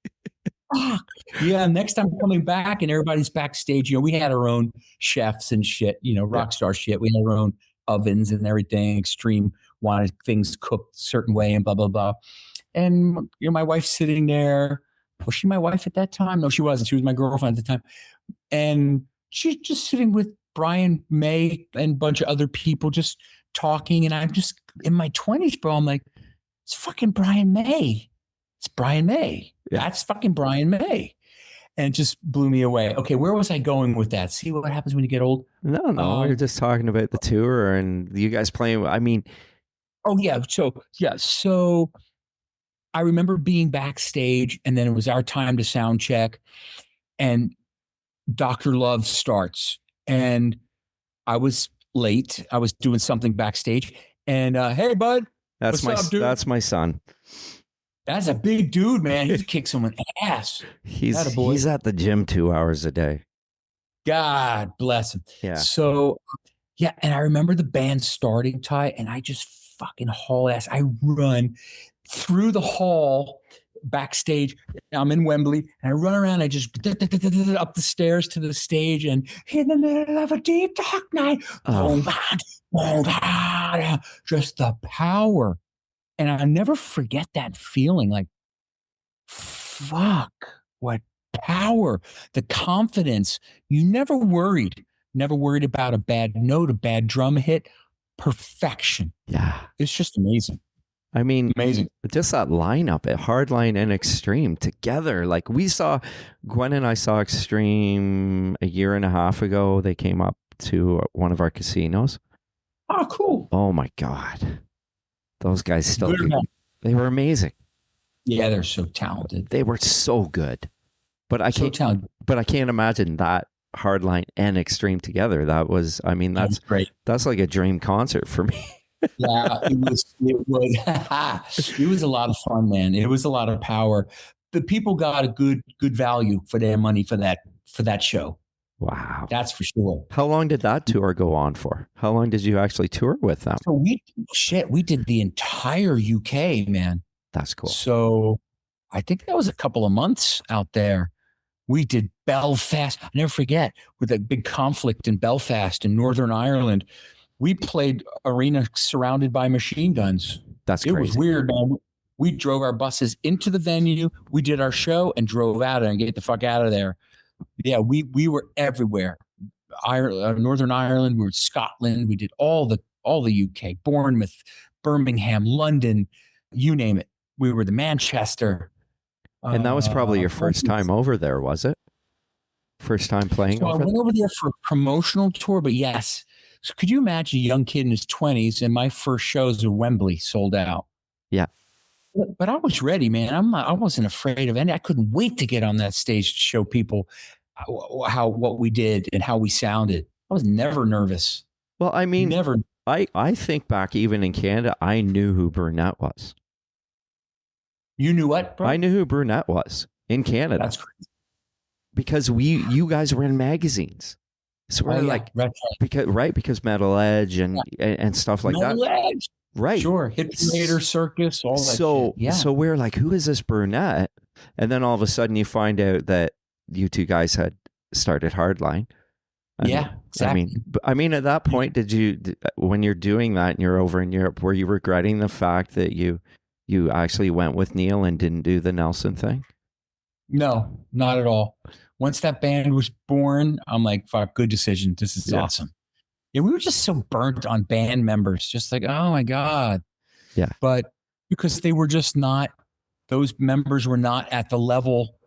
Yeah. Next time coming back, and everybody's backstage. We had our own chefs and shit. Rock star shit. We had our own ovens and everything. Extreme wanted things cooked a certain way and blah, blah, blah. And, my wife's sitting there. Was she my wife at that time? No, she wasn't. She was my girlfriend at the time. And she's just sitting with Brian May and a bunch of other people just talking. And I'm just in my 20s, bro. I'm like, it's fucking Brian May. It's Brian May. Yeah. That's fucking Brian May. and it just blew me away. Okay, where was I going with that? See what happens when you get old? No, we are just talking about the tour and you guys playing. I mean, oh yeah, so I remember being backstage, and then it was our time to sound check, and Dr. Love starts, and I was late. I was doing something backstage, and hey, bud, that's what's up, dude? That's my son. That's a big dude, man. He kick someone's ass. He's at the gym 2 hours a day. God bless him. Yeah. So, yeah, and I remember the band starting, Ty, and I just fucking haul ass. I run through the hall backstage. I'm in Wembley, and I run around. I just up the stairs to the stage, and in the middle of a deep dark night, just the power. And I never forget that feeling. Like, fuck, what power, the confidence. You never worried about a bad note, a bad drum hit. Perfection. Yeah. It's just amazing. I mean, amazing. Just that lineup at Hardline and Extreme together. Like Gwen and I saw Extreme a year and a half ago. They came up to one of our casinos. Oh, cool. Oh my God. Those guys still, they were amazing. Yeah, they're so talented. They were so good. But I can't imagine that Hardline and Extreme together. That was, I mean, that's great. That's like a dream concert for me. Yeah, it was it was a lot of fun, man. It was a lot of power. The people got a good value for their money for that show. Wow. That's for sure. How long did that tour go on for? How long did you actually tour with them? So we did the entire UK, man. That's cool. So I think that was a couple of months out there. We did Belfast. I never forget, with a big conflict in Belfast in Northern Ireland. We played arena surrounded by machine guns. That's crazy. It was weird, man. We drove our buses into the venue. We did our show and drove out and get the fuck out of there. Yeah, we were everywhere. Northern Ireland, we were in Scotland. We did all the UK, Bournemouth, Birmingham, London, you name it. We were to Manchester. And that was probably your first time over there, was it? First time playing over there? I went over there for a promotional tour, but yes. So could you imagine a young kid in his 20s, and my first shows at Wembley sold out? Yeah. But I was ready, man. I wasn't afraid of any. I couldn't wait to get on that stage to show people what we did and how we sounded. I was never nervous. Well, I mean, never. I think back even in Canada, I knew who Burnett was. You knew what, bro? I knew who Burnett was in Canada. That's crazy. Because you guys were in magazines. So we're because Metal Edge and stuff like Metal that. Edge. Right. Sure. Hit Creator Circus, all that shit. Yeah. So we're like, who is this Burnett? And then all of a sudden you find out that you two guys had started Hardline. Yeah, exactly. I mean, at that point, when you're doing that and you're over in Europe, were you regretting the fact that you actually went with Neal and didn't do the Nelson thing? No, not at all. Once that band was born, I'm like, fuck, good decision. This is awesome. Yeah, we were just so burnt on band members, just like, oh my God. Yeah. But because they were just not, those members were not at the level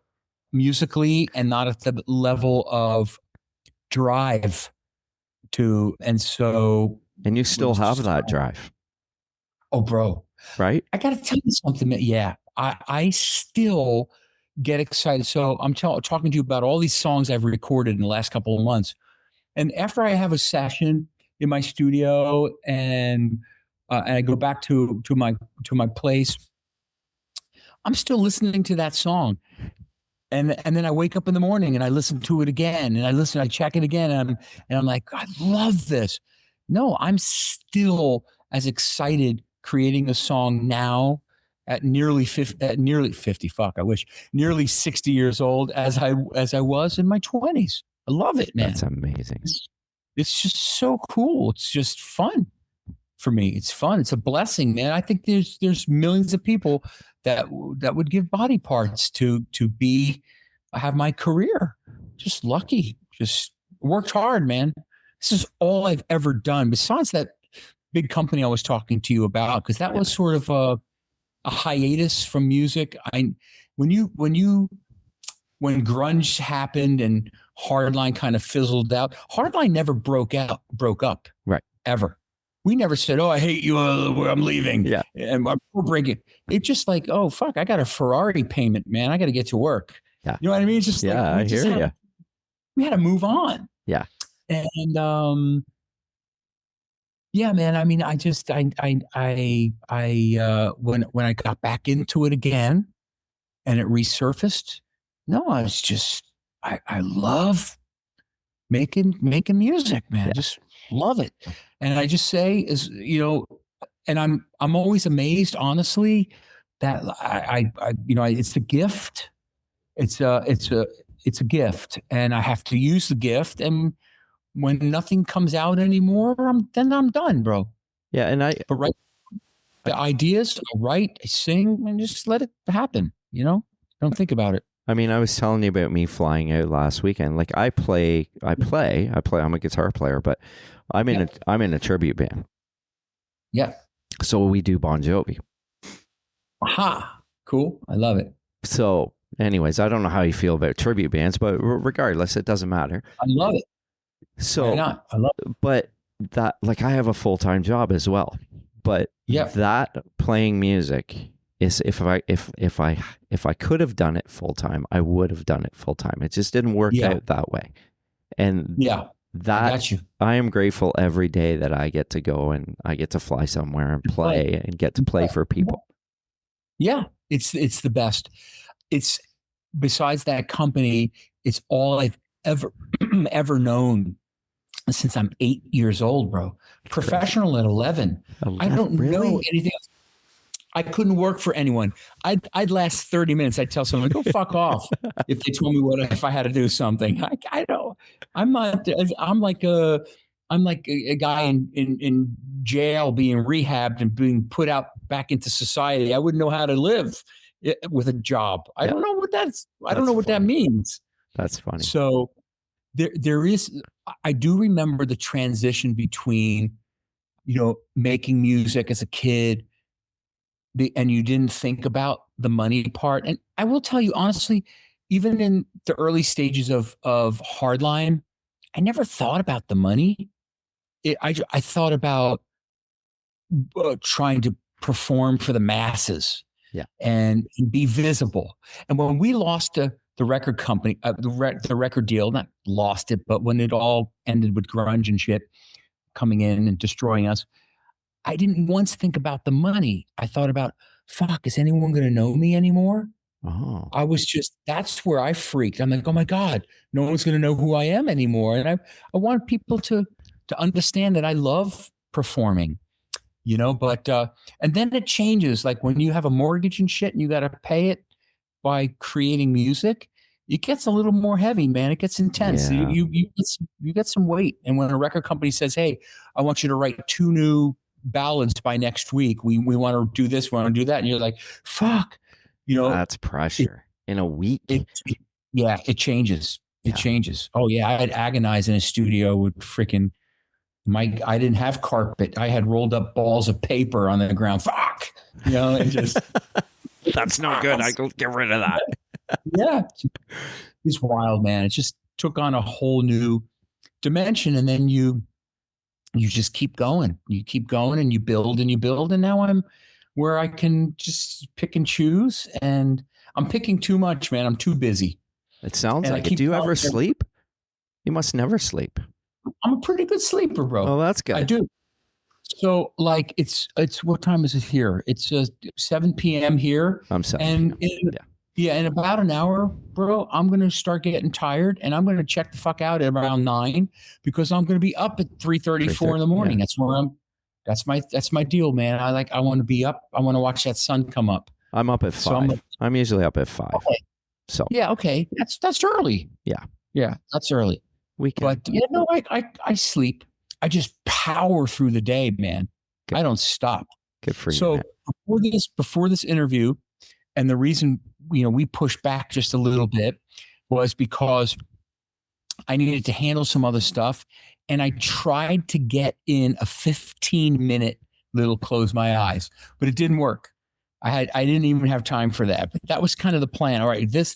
musically and not at the level of drive to, and you still have that drive. Oh, bro. Right? I got to tell you something. Yeah. I still get excited. So I'm talking to you about all these songs I've recorded in the last couple of months. And after I have a session in my studio and I go back to my place, I'm still listening to that song. And then I wake up in the morning and I listen to it again and I check it again. And I'm like, I love this. No, I'm still as excited creating a song now at nearly 50, fuck, I wish, nearly 60 years old as I was in my 20s. I love it, man. That's amazing. It's just so cool. It's just fun for me. It's fun. It's a blessing, man. I think there's millions of people that would give body parts to have my career. Just lucky. Just worked hard, man. This is all I've ever done. Besides that big company I was talking to you about, because that was sort of a hiatus from music. When you when grunge happened and Hardline kind of fizzled out. Hardline never broke up, Right. ever. We never said, "Oh, I hate you, I'm leaving." Yeah. And we're breaking. It's just like, "Oh, fuck, I got a Ferrari payment, man. I got to get to work." Yeah. You know what I mean? It's just Yeah, I hear you. We had to move on. Yeah. And yeah, man. I mean, when I got back into it again and it resurfaced, no, I was just I love making music, man. I just love it. And I just say is, and I'm always amazed, honestly, that it's a gift. It's a gift, and I have to use the gift. And when nothing comes out anymore, then I'm done, bro. Yeah, and But the ideas, I write, I sing, and just let it happen. Don't think about it. I mean, I was telling you about me flying out last weekend. Like I'm a guitar player, but I'm in a tribute band. Yeah. So we do Bon Jovi. Aha. Cool. I love it. So anyways, I don't know how you feel about tribute bands, but regardless, it doesn't matter. I love it. So, why not? I love it. But that, like, I have a full-time job as well, but that playing music is, if I could have done it full-time, I would have done it full-time. It just didn't work out that way. And I am grateful every day that I get to go and I get to fly somewhere and play and get to play for people. Yeah. It's the best. It's, besides that company, it's all I've ever known since I'm 8 years old, bro. Professional at 11. I don't know anything else. I couldn't work for anyone. I'd last 30 minutes. I'd tell someone, go fuck off if they told me if I had to do something. I know. I'm like a guy in jail being rehabbed and being put out back into society. I wouldn't know how to live with a job. I don't know what I don't know what that means. That's funny. So there is, I do remember the transition between, making music as a kid, and you didn't think about the money part. And I will tell you honestly, even in the early stages of Hardline, I never thought about the money. I thought about trying to perform for the masses, and be visible. And when we lost the record company, the record deal, not lost it, but when it all ended with grunge and shit coming in and destroying us, I didn't once think about the money. I thought about, fuck, is anyone going to know me anymore? Oh. I was just, that's where I freaked. I'm like, oh my God, no one's going to know who I am anymore. And I want people to understand that I love performing, but, and then it changes. Like when you have a mortgage and shit and you got to pay it by creating music, it gets a little more heavy, man. It gets intense. Yeah. You get some weight. And when a record company says, hey, I want you to write 2 new ballads by next week. We want to do this. We want to do that. And you're like, fuck, that's pressure in a week. It changes. It changes. Oh yeah. I had agonize in a studio with freaking I didn't have carpet. I had rolled up balls of paper on the ground. Fuck, and just, that's no good. I go get rid of that. Yeah. It's wild, man. It just took on a whole new dimension. And then you just keep going. You keep going and you build and you build. And now I'm where I can just pick and choose. And I'm picking too much, man. I'm too busy. It sounds like it. Do you ever sleep? You must never sleep. I'm a pretty good sleeper, bro. Oh, that's good. I do. So like it's what time is it here? It's 7 p.m. here. I'm 7 and in about an hour, bro, I'm going to start getting tired and I'm going to check the fuck out at around 9 because I'm going to be up at 3:34 in the morning. Yeah. That's my deal, man. I want to be up. I want to watch that sun come up. I'm up at 5. So I'm usually up at 5. Okay. So yeah, okay. That's early. Yeah. Yeah, that's early. But I sleep. I just power through the day, man. Good. I don't stop. Good for you. So before this interview, and the reason we pushed back just a little bit was because I needed to handle some other stuff, and I tried to get in a 15-minute little close my eyes, but it didn't work. I didn't even have time for that, but that was kind of the plan. All right, this,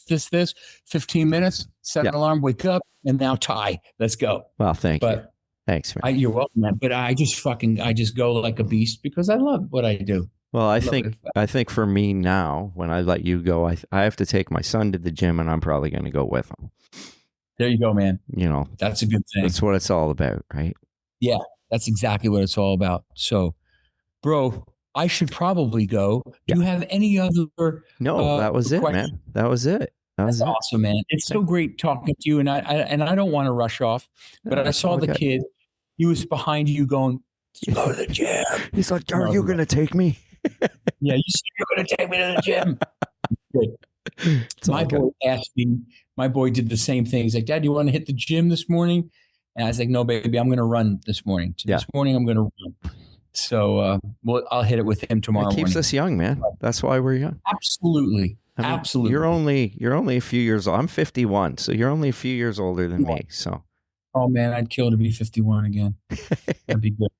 15 minutes, set an alarm, wake up, and now tie. Let's go. Well, thank you. Thanks, man. You're welcome, man. But I just go like a beast because I love what I do. Well, I think for me now, when I let you go, I have to take my son to the gym, and I'm probably going to go with him. There you go, man. You know, that's a good thing. That's what it's all about, right? Yeah, that's exactly what it's all about. So, bro, I should probably go. Do you have any other? No, that was it, questions? man. That was it. That's awesome, man. It's so great talking to you, and I don't want to rush off, but I saw the kid. He was behind you going, let's go to the gym. He's like, are you going to take me? Yeah, you said you're going to take me to the gym. Good. My boy asked me, my boy did the same thing. He's like, Dad, you want to hit the gym this morning? And I was like, no, baby, I'm going to run this morning. This morning, I'm going to run. So I'll hit it with him tomorrow morning. It keeps us young, man. That's why we're young. Absolutely. I mean, absolutely. You're only a few years old. I'm 51, so you're only a few years older than me. So. Oh man, I'd kill to be 51 again. That'd be good.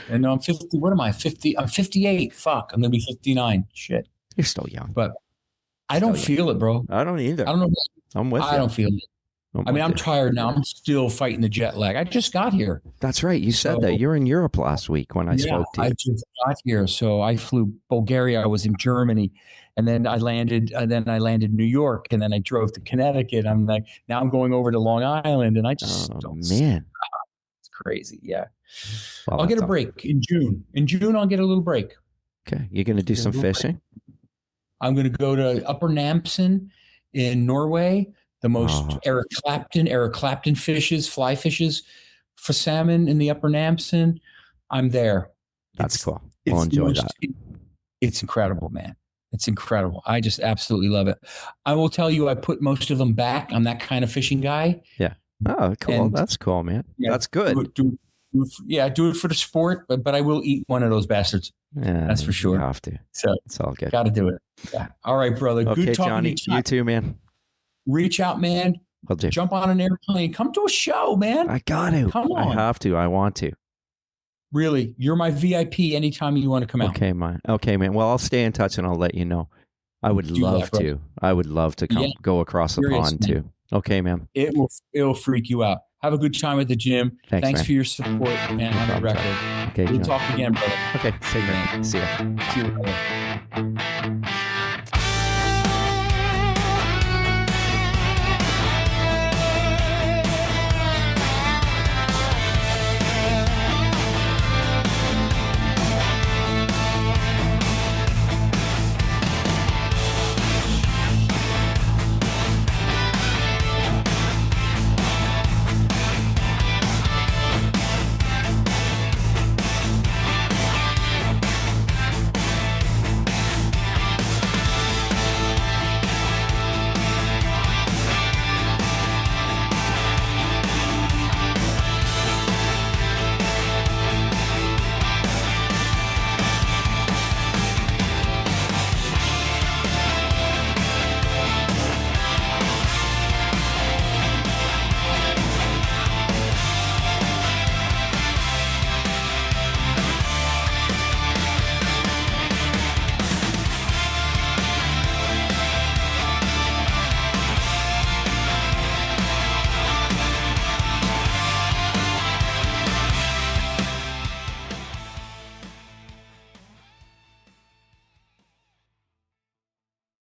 And no, I'm 50. What am I? 50. I'm 58. Fuck. I'm gonna be 59. Shit. You're still young. But I don't feel it, bro. I don't either. I don't know. I'm with you. I don't feel it. I'm tired now. I'm still fighting the jet lag. I just got here. That's right. You said that. You were in Europe last week when I spoke to you. I just got here. So I flew Bulgaria. I was in Germany. And then I landed New York, and then I drove to Connecticut. I'm like, now I'm going over to Long Island, and I just man, it's crazy. Yeah. Well, I'll get a break in June. In June, I'll get a little break. Okay. You're going to do some fishing? I'm going to go to Upper Namsen in Norway. The most Eric Clapton fishes, fly fishes for salmon in the Upper Namsen. I'm there. That's cool. I'll enjoy that. It's incredible, man. It's incredible. I just absolutely love it. I will tell you, I put most of them back. I'm that kind of fishing guy. Yeah. Oh, cool. And that's cool, man. Yeah, that's good. Do it for the sport, but I will eat one of those bastards. Yeah, that's for sure. You have to. So it's all good. Got to do it. Yeah. All right, brother. Okay, good talking Johnny. to you. You too, man. Reach out, man. Will do. Jump on an airplane. Come to a show, man. I got to. Come on. I have to. I want to. Really, you're my VIP anytime you want to come out. Okay, man. Well, I'll stay in touch and I'll let you know. I would love to. I would love to go across the pond too. Okay, man. It'll freak you out. Have a good time at the gym. Thanks for your support and on the record. Okay, we'll talk again, brother. Okay, see you. See ya. See you, brother.